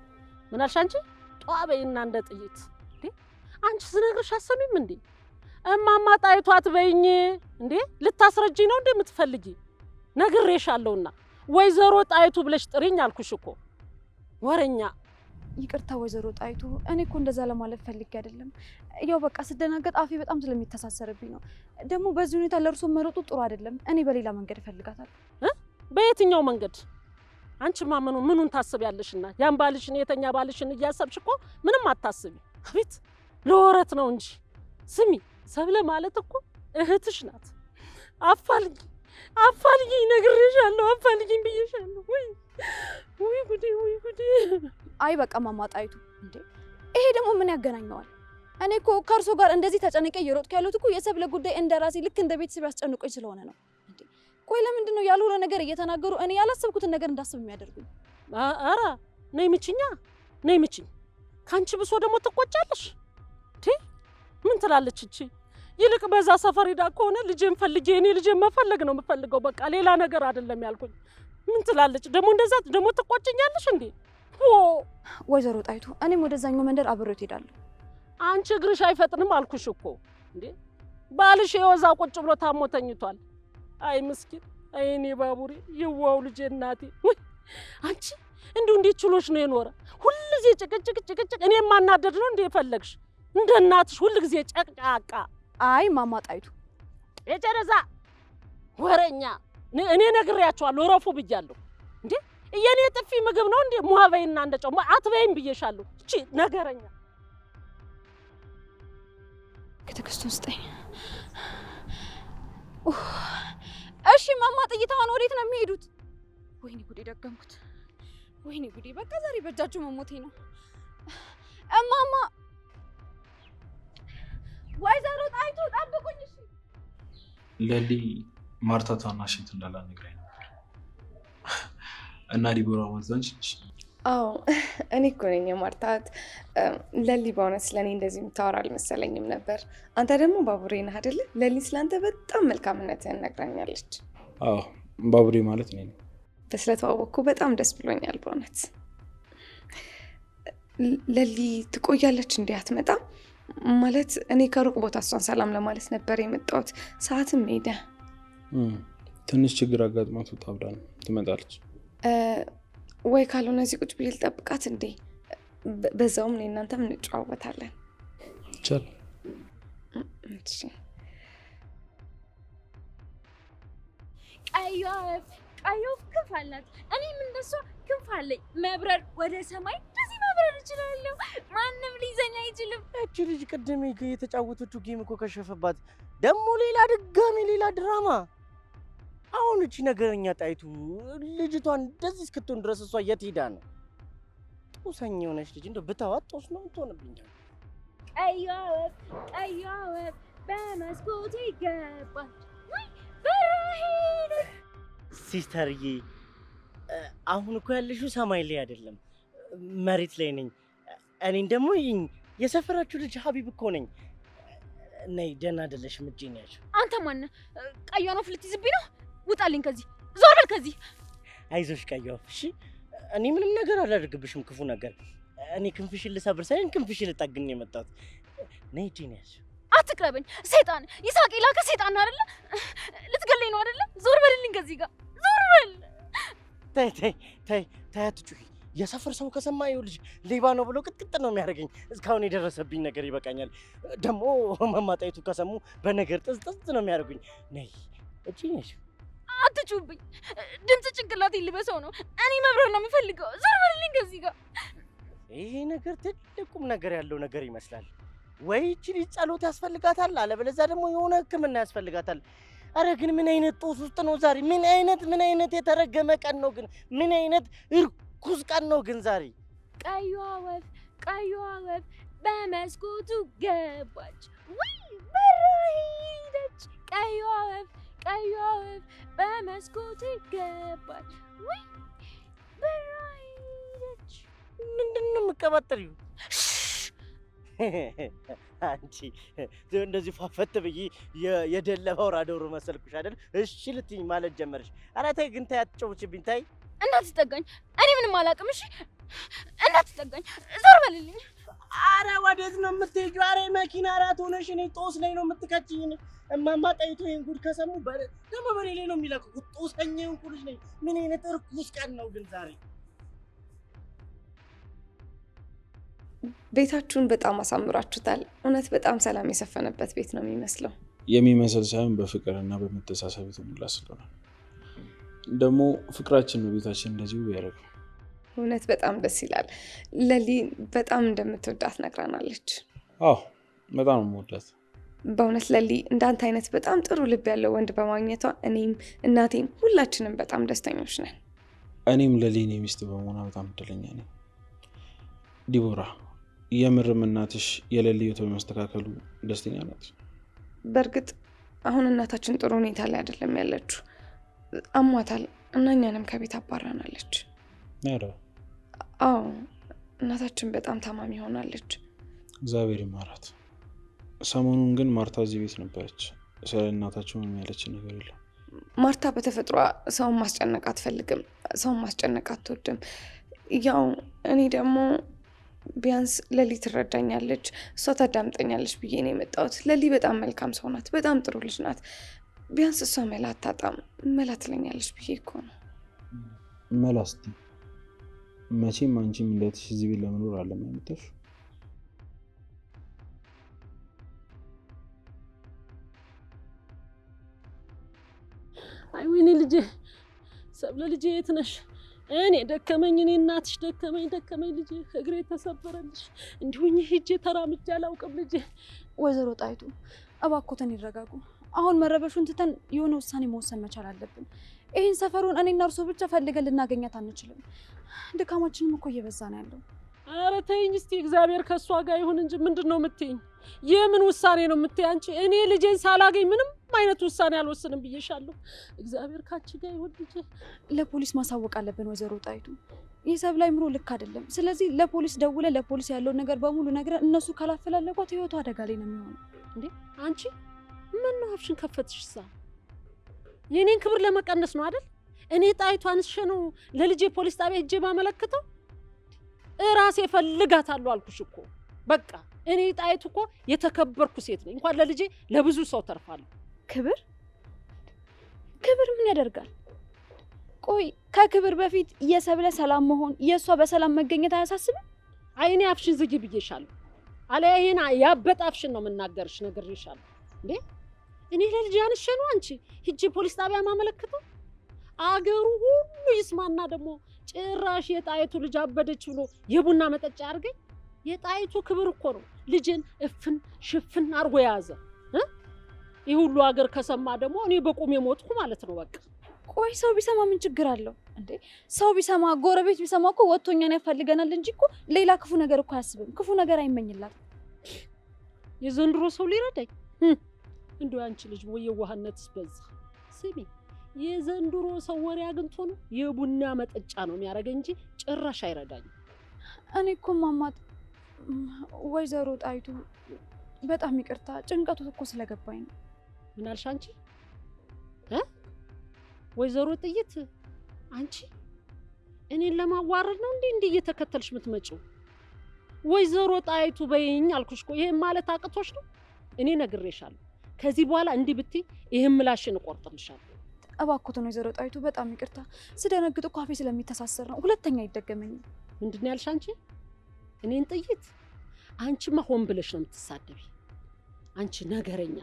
ምን አልሽ አንቺ? ጧ በይና እንደ ጥይት እንዴ! አንቺ ስነግርሽ አሰሚም እንዴ? እማማ ጣይቱ አትበይኝ እንዴ! ልታስረጂኝ ነው እንዴ የምትፈልጊ? ነግሬሻለሁና ወይዘሮ ጣይቱ ብለሽ ጥሪኝ አልኩሽ እኮ ወረኛ። ይቅርታ ወይዘሮ ጣይቱ፣ እኔ እኮ እንደዛ ለማለት ፈልጌ አይደለም። ያው በቃ ስደናገጥ አፌ በጣም ስለሚተሳሰርብኝ ነው። ደግሞ በዚህ ሁኔታ ለእርሶ መሮጡ ጥሩ አይደለም። እኔ በሌላ መንገድ እፈልጋታለሁ። በየትኛው መንገድ? አንቺማ ምኑን ታስቢያለሽና? ያን ባልሽን የተኛ ባልሽን እያሰብሽ እኮ ምንም አታስቢ። አቤት ለወረት ነው እንጂ። ስሚ ሰብለ ማለት እኮ እህትሽ ናት። አፋልጊ ነግሬሻለሁ፣ አፋልጊኝ ብዬሻለሁ። ወይ ጉዴ! አይ በቃ እማማ ጣይቱ እንዴ! ይሄ ደግሞ ምን ያገናኘዋል? እኔ እኮ ከእርሶ ጋር እንደዚህ ተጨንቄ እየሮጥኩ ያሉት እኮ የሰብለ ጉዳይ እንደ ራሴ ልክ እንደ ቤተሰብ ያስጨንቆኝ ስለሆነ ነው። እንዴ ቆይ ለምንድን ነው ያልሆነ ነገር እየተናገሩ እኔ ያላሰብኩትን ነገር እንዳስብ የሚያደርጉኝ? ኧረ ነይ ምችኝ። ካንቺ ብሶ ደግሞ ትቆጫለሽ እንዴ? ምን ትላለች እቺ? ይልቅ በዛ ሰፈር ሄዳ ከሆነ ልጄን ፈልጌ እኔ ልጄን መፈለግ ነው የምፈልገው። በቃ ሌላ ነገር አይደለም ያልኩኝ። ምን ትላለች ደግሞ? እንደዛ ደግሞ ትቆጭኛለሽ እንዴ? ወይዘሮ ጣይቱ እኔም ወደዛኛው መንደር አብሬት ሄዳለሁ። አንቺ እግርሽ አይፈጥንም አልኩሽ እኮ እንዴ! ባልሽ የወዛ ቁጭ ብሎ ታሞ ተኝቷል። አይ ምስኪን፣ አይ እኔ ባቡሬ፣ የዋው ልጄ እናቴ። ወይ አንቺ እንዴት ችሎሽ ነው የኖረ? ሁልጊዜ ጭቅጭቅ። እኔ ማናደድ ነው እንዴ የፈለግሽ? እንደ እናትሽ ሁልጊዜ ጨቅጫቃ። አይ ማማ ጣይቱ የጨረዛ ወረኛ። እኔ ነግሬያቸዋለሁ፣ እረፉ ብያለሁ እንዴ! የኔ ጥፊ ምግብ ነው እንዴ? ሙሃበይና እንደጨው አትበይም ብዬሻለሁ። እቺ ነገረኛ ከትዕግስት ውስጠኝ። እሺ ማማ ጥይት አሁን ወዴት ነው የሚሄዱት? ወይኔ ጉዴ ደገምኩት። ወይኔ ጉዴ፣ በቃ ዛሬ በእጃችሁ መሞቴ ነው። እማማ ወይዘሮ ጣይቱ ጠብቁኝ። እሺ ለሊ ማርታ ታናሽ እህት እንዳላት ነግራኝ ነበር እና ዲቦራ ወዛንች ነሽ? አዎ እኔ እኮ ነኝ የማርታ እህት። ለሊ በእውነት ስለኔ እንደዚህ የምታወራ አልመሰለኝም ነበር። አንተ ደግሞ ባቡሬ ነህ አይደለ? ለሊ ስለአንተ በጣም መልካምነትህን ነግራኛለች። አዎ ባቡሬ ማለት እኔ ነው። ስለተዋወቅኩ በጣም ደስ ብሎኛል በእውነት። ለሊ ትቆያለች እንዴ? አትመጣም? ማለት እኔ ከሩቅ ቦታ እሷን ሰላም ለማለት ነበር የመጣሁት። ሰዓትም ሄደ። ትንሽ ችግር አጋጥሟት ወጣ ብላ ነው። ትመጣለች ወይ? ካልሆነ እዚህ ቁጭ ብዬ ልጠብቃት እንዴ? በዛውም እኔ እናንተም እንጨዋወታለን። ይቻላል። እሺ። ቀዩ ክንፍ አላት። እኔም እንደሷ ክንፍ አለኝ። መብረር ወደ ሰማይ እንደዚህ መብረር እችላለሁ። ማንም ሊይዘኝ አይችልም። እቺ ልጅ ቅድም የተጫወተችው ጌም እኮ ከሸፈባት። ደግሞ ሌላ ድራማ። አሁን እቺ ነገረኛ ጣይቱ ልጅቷን እንደዚህ እስክትሆን ድረስ እሷ የት ሄዳ ነው? ጦሰኛ የሆነች ልጅ እንደው ብታዋት ጦስ ነው የምትሆንብኝ። ቀይዋ ወፍ በመስኮቴ ገባች ወይ በራሄል። ሲስተርዬ አሁን እኮ ያለሽው ሰማይ ላይ አይደለም መሬት ላይ ነኝ። እኔን ደግሞ የሰፈራችሁ ልጅ ሀቢብ እኮ ነኝ። ነይ ደህና አይደለሽም እጄን ያዥ። አንተ ማነህ? ቀይዋን ወፍ ልትይዝብኝ ነው? ውጣልኝ ከዚህ፣ ዞር በል ከዚህ። አይዞሽ ቀይዋ ወፍ እሺ። እኔ ምንም ነገር አላደርግብሽም ክፉ ነገር። እኔ ክንፍሽን ልሰብር ሳይሆን ክንፍሽን ልጠግን የመጣሁት። ነይ እጄን ያዥ። አትቅረበኝ ሰይጣን! ይሳቅ የላከ ሰይጣን አይደለ? ልትገለኝ ነው አይደለ? ዞር በልልኝ ከዚህ ጋር ዞር በል። ተይ ተይ ተይ ተይ አትጩሂ። የሰፈር ሰው ከሰማ ይኸውልሽ ሌባ ነው ብሎ ቅጥቅጥ ነው የሚያደርገኝ። እስካሁን የደረሰብኝ ነገር ይበቃኛል። ደግሞ መማጣይቱ ከሰሙ በነገር ጥዝ ነው የሚያደርጉኝ። ነይ እጄን ያዥ። አትጩህብኝ። ድምፅ ጭንቅላቴ ልበሰው ነው። እኔ መብረር ነው የምፈልገው። ዞር በልልኝ ከዚህ ጋር። ይሄ ነገር ትልቁም ነገር ያለው ነገር ይመስላል። ወይ እቺ ልጅ ጸሎት ያስፈልጋታል፣ አለበለዚያ ደግሞ የሆነ ሕክምና ያስፈልጋታል። አረ ግን ምን አይነት ጦስ ውስጥ ነው ዛሬ? ምን አይነት የተረገመ ቀን ነው ግን? ምን አይነት እርኩስ ቀን ነው ግን ዛሬ? ቀይዋ ወፍ በመስኮቱ ገባች ወይ በራ ሄደች። ቀይዋ ወፍ በመስኮቱ ገባች ወይ በራ ሄደች። ምንድን ነው የምትቀባጥሪው? አንቺ እንደዚህ ፋፈት ብዬ የደለበው ራዶሮ መሰልኩሽ አይደል? እሺ ልትይኝ ማለት ጀመርሽ። ኧረ ተይ ግን ተይ፣ አትጮውችብኝ ተይ። እንዳትጠጋኝ፣ እኔ ምንም አላውቅም። እሺ እንዳትጠጋኝ፣ ዞር በልልኝ። አረ ወዴት ነው የምትሄጂው? አረ መኪና ራት ሆነሽ እኔ ጦስ ላይ ነው የምትከቺኝ። እማማ ጠይቶ ይሄን ጉድ ከሰሙ ደግሞ በኔ ላይ ነው የሚለቁት። ጦሰኛ እንኩልሽ ነኝ። ምን አይነት እርኩስ ቀን ነው ግን ዛሬ? ቤታችሁን በጣም አሳምራችሁታል። እውነት በጣም ሰላም የሰፈነበት ቤት ነው የሚመስለው። የሚመስል ሳይሆን በፍቅርና በመተሳሰብ የተሞላ ስለሆነ ደግሞ ፍቅራችን ነው ቤታችን እንደዚሁ ያደረገው። እውነት በጣም ደስ ይላል። ለሊ በጣም እንደምትወዳት ነግራናለች። አዎ በጣም የምወዳት። በእውነት ለሊ እንዳንተ አይነት በጣም ጥሩ ልብ ያለው ወንድ በማግኘቷ እኔም እናቴም ሁላችንም በጣም ደስተኞች ነን። እኔም ለሊኔ ሚስት በመሆኗ በጣም እድለኛ ነኝ። ዲቦራ የምርም እናትሽ የለሊ ህይወት በመስተካከሉ ደስተኛ ናት? በእርግጥ አሁን እናታችን ጥሩ ሁኔታ ላይ አይደለም ያለችው። አሟታል እና እኛንም ከቤት አባራናለች። ኧረ አዎ እናታችን በጣም ታማሚ ሆናለች። እግዚአብሔር ይማራት። ሰሞኑን ግን ማርታ እዚህ ቤት ነበረች። ስለ እናታቸው ምንም ያለችን ነገር የለም። ማርታ በተፈጥሯ ሰውን ማስጨነቅ አትፈልግም፣ ሰውን ማስጨነቅ አትወድም። ያው እኔ ደግሞ ቢያንስ ለሊ ትረዳኛለች፣ እሷ ታዳምጠኛለች ብዬ ነው የመጣሁት። ለሊ በጣም መልካም ሰው ናት፣ በጣም ጥሩ ልጅ ናት። ቢያንስ እሷ መላ አታጣም፣ መላ ትለኛለች ብዬ እኮ ነው። መላ ስትይ መቼም አንቺም እንደትሽ እዚህ ቤት ለመኖር አለም ያመጣሽ። አይ ወይኔ ልጄ፣ ሰብለ ልጄ የት ነሽ? እኔ ደከመኝ፣ እኔ እናትሽ ደከመኝ ልጄ፣ እግሬ ተሰበረልሽ። እንዲሁኝ ሂጄ ተራምጄ አላውቅም ልጄ። ወይዘሮ ጣይቱ እባክዎትን ይረጋጉ። አሁን መረበሹን ትተን የሆነ ውሳኔ መወሰን መቻል አለብን። ይህን ሰፈሩን እኔና እርሶ ብቻ ፈልገን ልናገኛት አንችልም። ድካማችንም እኮ እየበዛ ነው ያለው። ኧረ ተይኝ እስቲ፣ እግዚአብሔር ከእሷ ጋር ይሁን እንጂ ምንድን ነው የምትይኝ? የምን ውሳኔ ነው የምትይ አንቺ? እኔ ልጄን ሳላገኝ ምንም አይነት ውሳኔ አልወስንም ብዬሻለሁ። እግዚአብሔር ካንቺ ጋር ይሁን ልጄ። ለፖሊስ ማሳወቅ አለብን ወይዘሮ ጣይቱ። ይህ ሰብለ አይምሮ ልክ አይደለም። ስለዚህ ለፖሊስ ደውለ ለፖሊስ ያለውን ነገር በሙሉ ነግረን እነሱ ካላፈላለጓት ህይወቷ አደጋ ላይ ነው የሚሆነው። እንዴ አንቺ ምን ነው አፍሽን ከፈትሽሳ? የኔን ክብር ለመቀነስ ነው አይደል? እኔ ጣይቱ አንስቼ ነው ለልጄ ፖሊስ ጣቢያ ሄጄ ማመለክተው? እራሴ ፈልጋታለሁ አልኩሽ እኮ። በቃ እኔ ጣይቱ እኮ የተከበርኩ ሴት ነኝ። እንኳን ለልጄ ለብዙ ሰው ተርፋለሁ። ክብር ምን ያደርጋል? ቆይ ከክብር በፊት የሰብለ ሰላም መሆን፣ የእሷ በሰላም መገኘት አያሳስብም? አይ እኔ አፍሽን ዝጊ ብዬሻለሁ። አለያ ይሄን ያበጠ አፍሽን ነው የምናገርሽ፣ ነግሬሻለሁ። እንዴ እኔ ለልጄ አንስቼ ነው አንቺ ሂጄ ፖሊስ ጣቢያ ማመለክተው? አገሩ ሁሉ ይስማና ደግሞ ጭራሽ የጣይቱ ልጅ አበደች ብሎ የቡና መጠጫ አድርገኝ። የጣይቱ ክብር እኮ ነው ልጅን እፍን ሽፍን አድርጎ የያዘ። ይህ ሁሉ ሀገር ከሰማ ደግሞ እኔ በቁም የሞትኩ ማለት ነው በቃ። ቆይ ሰው ቢሰማ ምን ችግር አለው እንዴ? ሰው ቢሰማ ጎረቤት ቢሰማ እኮ ወጥቶ እኛን ያፈልገናል እንጂ እኮ ሌላ ክፉ ነገር እኮ አያስብም፣ ክፉ ነገር አይመኝላትም። የዘንድሮ ሰው ሊረዳኝ እንደው አንቺ ልጅ የዋህነትስ በዛ። ስሚ የዘንድሮ ሰው ወሬ አግኝቶ ነው የቡና መጠጫ ነው የሚያደርገኝ እንጂ ጭራሽ አይረዳኝም። እኔ እኮ ማማት ወይዘሮ ጣይቱ በጣም ይቅርታ፣ ጭንቀቱ እኮ ስለገባኝ ነው። ምን አልሽ አንቺ? ወይዘሮ ጥይት አንቺ እኔን ለማዋረድ ነው እንዴ እየተከተልሽ የምትመጪው? ወይዘሮ ጣይቱ በይኝ አልኩሽ እኮ። ይሄን ማለት አቅቶሽ ነው? እኔ ነግሬሻለሁ። ከዚህ በኋላ እንዲህ ብትይ ይሄን ምላሽን እቆርጥልሻለሁ። እባክዎትን ወይዘሮ ጣይቱ በጣም ይቅርታ፣ ስደነግጥ እኮ አፌ ስለሚተሳሰር ነው። ሁለተኛ አይደገመኝም። ምንድን ነው ያልሽ አንቺ? እኔን ጥይት? አንቺማ ሆን ብለሽ ነው የምትሳደቢ። አንቺ ነገረኛ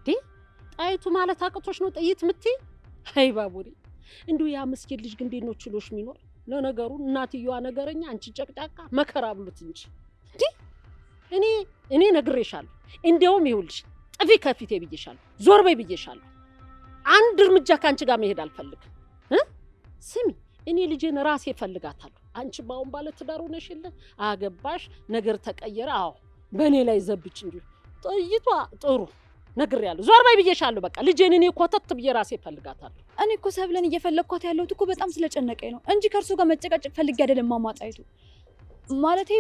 ዲ ጣይቱ ማለት አቅቶሽ ነው ጥይት ምትይ? አይ ባቡሪ፣ እንዲሁ ያ ምስኪን ልጅ ግን እንዴት ነው ችሎሽ የሚኖር? ለነገሩ እናትየዋ ነገረኛ፣ አንቺ ጨቅጫቃ መከራ ብሉት እንጂ ዲ እኔ ነግሬሻለሁ። እንዲያውም ይኸውልሽ ጥፊ ከፊቴ ብዬሻለሁ፣ ዞር በይ ብዬሻለሁ። አንድ እርምጃ ከአንቺ ጋር መሄድ አልፈልግም። ስሚ እኔ ልጄን ራሴ እፈልጋታለሁ። አንቺ ባውን ባለ ትዳር ሆነሽ የለ አገባሽ፣ ነገር ተቀየረ። አዎ በእኔ ላይ ዘብች እንጂ ጥይቷ ጥሩ ነግሬያለሁ። ዞር በይ ብዬሻለሁ። በቃ ልጄን እኔ ኮተት ብዬ ራሴ እፈልጋታለሁ። እኔ እኮ ሰብለን እየፈለግኳት ያለሁት እኮ በጣም ስለጨነቀኝ ነው እንጂ ከእርሱ ጋር መጨቃጨቅ ፈልጌ አይደለም። ማማ ጣይቱ ማለቴ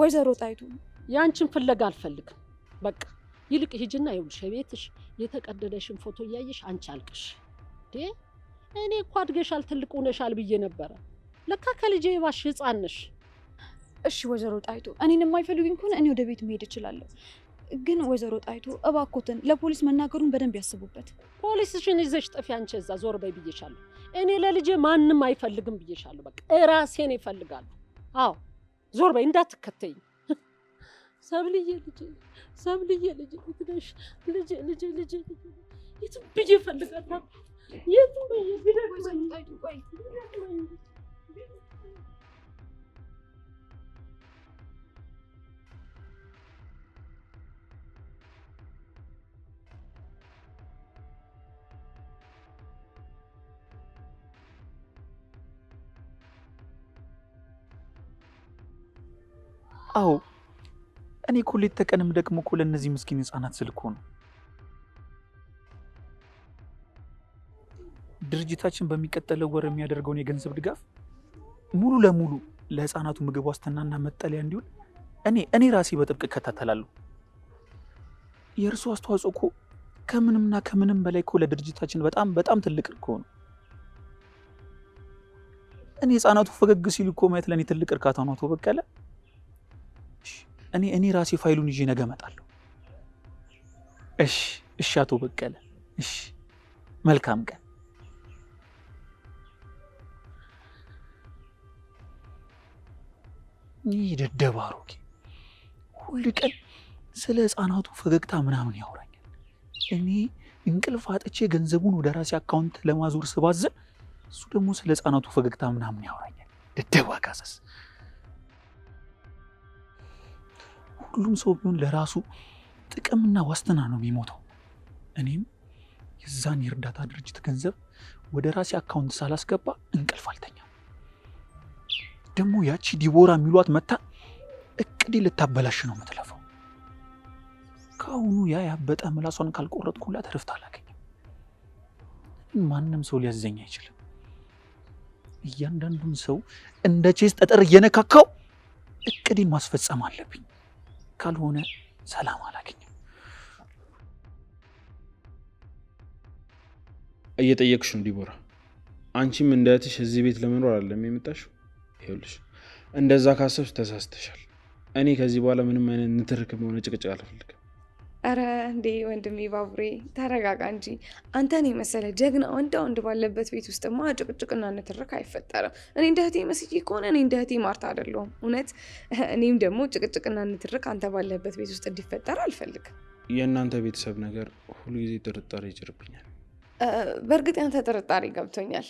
ወይዘሮ ጣይቱ፣ ያንቺን ፍለጋ አልፈልግም። በቃ ይልቅ ሂጂና ይኸውልሽ ቤትሽ የተቀደደሽን ፎቶ እያየሽ አንቺ አልቅሽ። እኔ እኮ አድገሻል ትልቅ ሆነሻል ብዬ ነበረ። ለካ ከልጄ ባሽ ህፃን ነሽ። እሺ ወይዘሮ ጣይቱ፣ እኔን የማይፈልጉኝ ከሆነ እኔ ወደ ቤት መሄድ እችላለሁ። ግን ወይዘሮ ጣይቱ እባክዎትን ለፖሊስ መናገሩን በደንብ ያስቡበት። ፖሊስሽን ይዘሽ ጥፊ አንቺ እዛ። ዞር በይ ብዬሻለሁ። እኔ ለልጄ ማንም አይፈልግም ብዬሻለሁ። በቃ ራሴን ይፈልጋሉ። አዎ ዞር በይ እንዳትከተይኝ። ሰብልዬ ልጄ፣ ሰብልዬ ልጄ፣ ትነሽ ልጄ፣ ልጄ የትም ብዬ እፈልጋታለሁ። የትም ብዬ ወይዘሮ ጣይቱ ቆይ አዎ እኔ እኮ ሌት ተቀንም ደግሞ እኮ ለእነዚህ ምስኪን ህፃናት ስል እኮ ነው። ድርጅታችን በሚቀጥለው ወር የሚያደርገውን የገንዘብ ድጋፍ ሙሉ ለሙሉ ለህፃናቱ ምግብ ዋስትናና መጠለያ እንዲውል እኔ ራሴ በጥብቅ እከታተላለሁ። የእርሱ አስተዋጽኦ እኮ ከምንምና ከምንም በላይ እኮ ለድርጅታችን በጣም ትልቅ እኮ ነው። እኔ ህፃናቱ ፈገግ ሲሉ እኮ ማየት ለእኔ ትልቅ እርካታ ነው። አቶ በቀለ እኔ ራሴ ፋይሉን ይዤ ነገ እመጣለሁ። እሺ አቶ በቀለ፣ እሺ መልካም ቀን። ይህ ደደብ አሮጌ ሁል ቀን ስለ ህፃናቱ ፈገግታ ምናምን ያወራኛል። እኔ እንቅልፍ አጥቼ ገንዘቡን ወደ ራሴ አካውንት ለማዞር ስባዝን እሱ ደግሞ ስለ ህፃናቱ ፈገግታ ምናምን ያወራኛል። ደደብ አጋሰስ። ሁሉም ሰው ቢሆን ለራሱ ጥቅምና ዋስትና ነው የሚሞተው። እኔም የዛን የእርዳታ ድርጅት ገንዘብ ወደ ራሴ አካውንት ሳላስገባ እንቅልፍ አልተኛም። ደግሞ ያቺ ዲቦራ የሚሏት መታ እቅዴ ልታበላሽ ነው የምትለፈው። ከአሁኑ ያ ያበጠ ምላሷን ካልቆረጥኩላት እረፍት አላገኝም። ማንም ሰው ሊያዘኝ አይችልም። እያንዳንዱን ሰው እንደ ቼስ ጠጠር እየነካካው እቅዴን ማስፈጸም አለብኝ። ካልሆነ ሰላም አላገኝም። እየጠየቅሽ ነው ዲቦራ። አንቺም እንደ እህትሽ እዚህ ቤት ለመኖር አይደለም የመጣሽው። ይኸውልሽ እንደዛ ካሰብሽ ተሳስተሻል። እኔ ከዚህ በኋላ ምንም አይነት ንትርክም ሆነ ጭቅጭቅ አልፈልግም። አረ እንዴ ወንድሜ ባቡሬ ተረጋጋ እንጂ። አንተን የመሰለ ጀግና ወንድ ባለበት ቤት ውስጥማ ጭቅጭቅና ንትርክ አይፈጠርም። እኔ እንደ እህቴ መስዬ ከሆነ እኔ እንደ እህቴ ማርታ አይደለሁም እውነት። እኔም ደግሞ ጭቅጭቅና ንትርክ አንተ ባለበት ቤት ውስጥ እንዲፈጠር አልፈልግም። የእናንተ ቤተሰብ ነገር ሁሉ ጊዜ ጥርጣሬ ይጭርብኛል። በእርግጥ ያንተ ጥርጣሬ ገብቶኛል።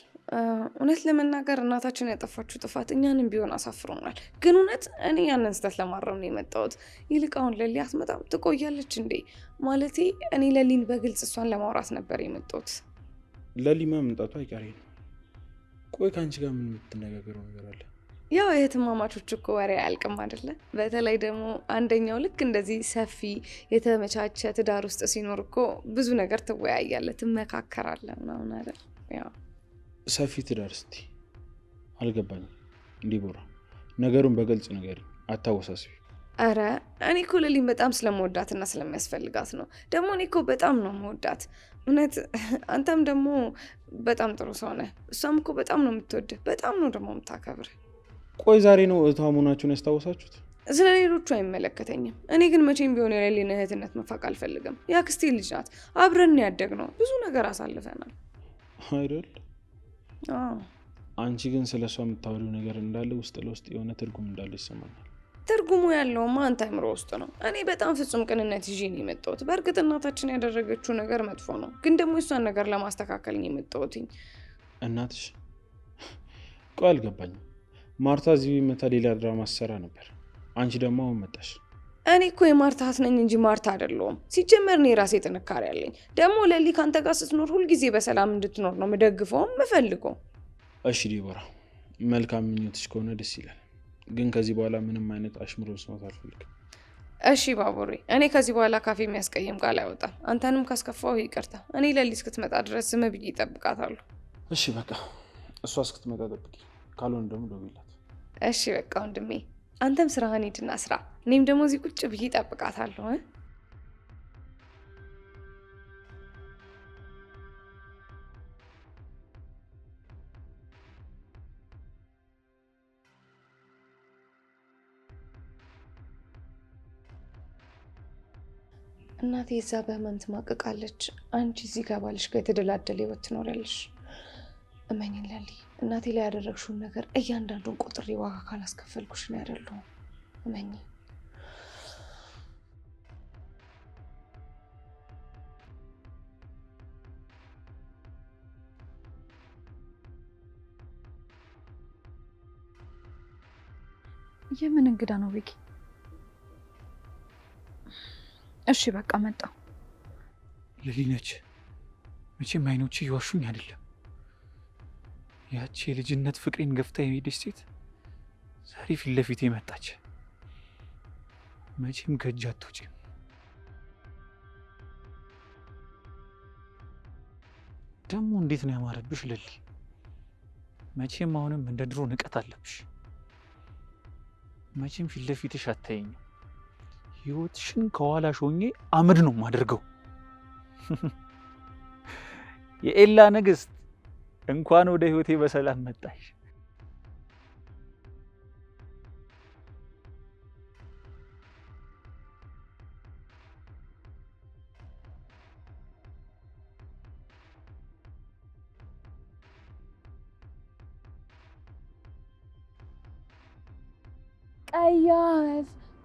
እውነት ለመናገር እናታችን ያጠፋችው ጥፋት እኛንም ቢሆን አሳፍሮናል። ግን እውነት እኔ ያንን ስህተት ለማረም ነው የመጣሁት። ይልቅ አሁን ለሊ አትመጣም ትቆያለች እንዴ? ማለቴ እኔ ለሊን በግልጽ እሷን ለማውራት ነበር የመጣሁት። ለሊማ መምጣቱ አይቀሬ ነው። ቆይ ከአንቺ ጋር ምን የምትነጋገረው ነገር አለ? ያው የእህትማማቾች እኮ ወሬ አያልቅም አይደለ? በተለይ ደግሞ አንደኛው ልክ እንደዚህ ሰፊ የተመቻቸ ትዳር ውስጥ ሲኖር እኮ ብዙ ነገር ትወያያለህ፣ ትመካከራለህ ምናምን አይደል? ያው ሰፊ ትዳር እስቲ አልገባኝም። ዲቦራ ነገሩን በግልጽ ንገሪኝ፣ አታወሳስቢ። አረ እኔ እኮ ሌሊን በጣም ስለምወዳትና ስለሚያስፈልጋት ነው። ደግሞ እኔ እኮ በጣም ነው የምወዳት እውነት። አንተም ደግሞ በጣም ጥሩ ሰው ነህ። እሷም እኮ በጣም ነው የምትወድህ፣ በጣም ነው ደግሞ የምታከብር። ቆይ ዛሬ ነው እህቷ መሆናችሁን ያስታወሳችሁት? ስለ ሌሎቹ አይመለከተኝም። እኔ ግን መቼም ቢሆን የሌሊን እህትነት መፋቅ አልፈልግም። የአክስቴ ልጅ ናት፣ አብረን ያደግነው ብዙ ነገር አሳልፈናል አይደል? አዎ። አንቺ ግን ስለ እሷ የምታወሪው ነገር እንዳለ ውስጥ ለውስጥ የሆነ ትርጉም እንዳለ ይሰማኛል። ትርጉሙ ያለውማ አንተ አእምሮ ውስጥ ነው። እኔ በጣም ፍጹም ቅንነት ይዤ ነው የመጣሁት። በእርግጥ እናታችን ያደረገችው ነገር መጥፎ ነው፣ ግን ደግሞ የሷን ነገር ለማስተካከል ነው የመጣሁት። እናትሽ? ቆይ አልገባኝም። ማርታ እዚህ መታ ሌላ ድራማ ሰራ ነበር፣ አንቺ ደግሞ አሁን መጣሽ። እኔ እኮ የማርታ እህት ነኝ እንጂ ማርታ አይደለሁም። ሲጀመር እኔ ራሴ ጥንካሬ አለኝ። ደግሞ ለሊ ካንተ ጋር ስትኖር ሁልጊዜ በሰላም እንድትኖር ነው የምደግፈውም የምፈልገው። እሺ ዲቦራ፣ መልካም ምኞትሽ ከሆነ ደስ ይላል፣ ግን ከዚህ በኋላ ምንም አይነት አሽሙሮ መስማት አልፈልግም። እሺ ባቡሬ፣ እኔ ከዚህ በኋላ ካፌ የሚያስቀይም ቃል አይወጣም። አንተንም ካስከፋው ይቅርታ። እኔ ለሊ እስክትመጣ ድረስ ዝም ብዬ እጠብቃታለሁ። እሺ በቃ እሷ እስክትመጣ ጠብቂ፣ ካልሆነ ደግሞ ደውይላት። እሺ በቃ ወንድሜ፣ አንተም ስራህን ሂድና ስራ፣ እኔም ደግሞ እዚህ ቁጭ ብዬ እጠብቃታለሁ። እናቴ እዛ በህመም ትማቅቃለች። አንቺ እዚህ ገባልሽ ጋር የተደላደለ ህይወት ትኖሪያለሽ። እመኝን ለሊ፣ እናቴ ላይ ያደረግሽውን ነገር እያንዳንዱን ቆጥሬ ዋጋ ካላስከፈልኩሽ ነው አይደለሁም። እመኝ። የምን እንግዳ ነው ቤኪ? እሺ በቃ መጣሁ። ለሊ ነች። መቼም አይኖቼ እየዋሹኝ አይደለም። ያቺ የልጅነት ፍቅሬን ገፍታ የሄደች ሴት ዛሬ ፊት ለፊቴ መጣች። መቼም ከእጅ አትወጪም። ደግሞ እንዴት ነው ያማረብሽ ለሊ! መቼም አሁንም እንደ ድሮ ንቀት አለብሽ። መቼም ፊት ለፊትሽ አታየኝም። ህይወትሽን ከኋላሽ ሆኜ አመድ ነው የማደርገው። የኤላ ንግስት እንኳን ወደ ህይወቴ በሰላም መጣሽ።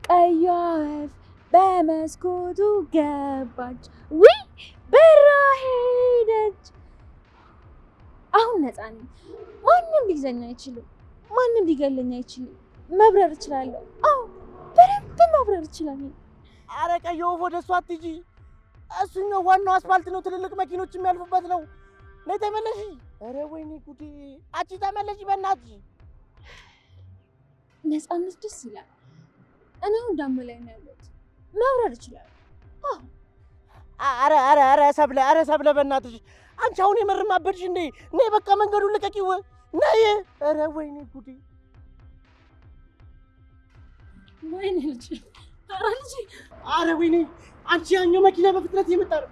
ቀይ ወፍ በመስኮቱ ገባች፣ ውይ በራ ሄደች። አሁን ነፃ ነኝ። ማንም ሊይዘኝ አይችልም፣ ማንም ሊገለኝ አይችልም። መብረር እችላለሁ። አዎ በደንብ መብረር እችላለሁ። አረ ቀይ ወፍ ወደ እሱ አትሂጂ። እሱኛው ዋናው አስፋልት ነው፣ ትልልቅ መኪኖች የሚያልፉበት ነው። ነይ ተመለሺ። አረ ወይኔ ጉዴ! አንቺ ተመለሺ በእናትሽ። ነፃነት ደስ ይላል። እኔ እንዳም ላይ ነው ያለሁት። መብረር እችላለሁ። አረ ሰብለ በእናትሽ አንቺ አሁን የመርማበድሽ እንዴ? ነይ በቃ መንገዱን ልቀቂው። ነይ። አረ ወይኔ ጉዴ! ወይኔ ልጅ! አረ ልጅ! አረ ወይኔ! አንቺ ያኛው መኪና በፍጥነት እየመጣ ነው።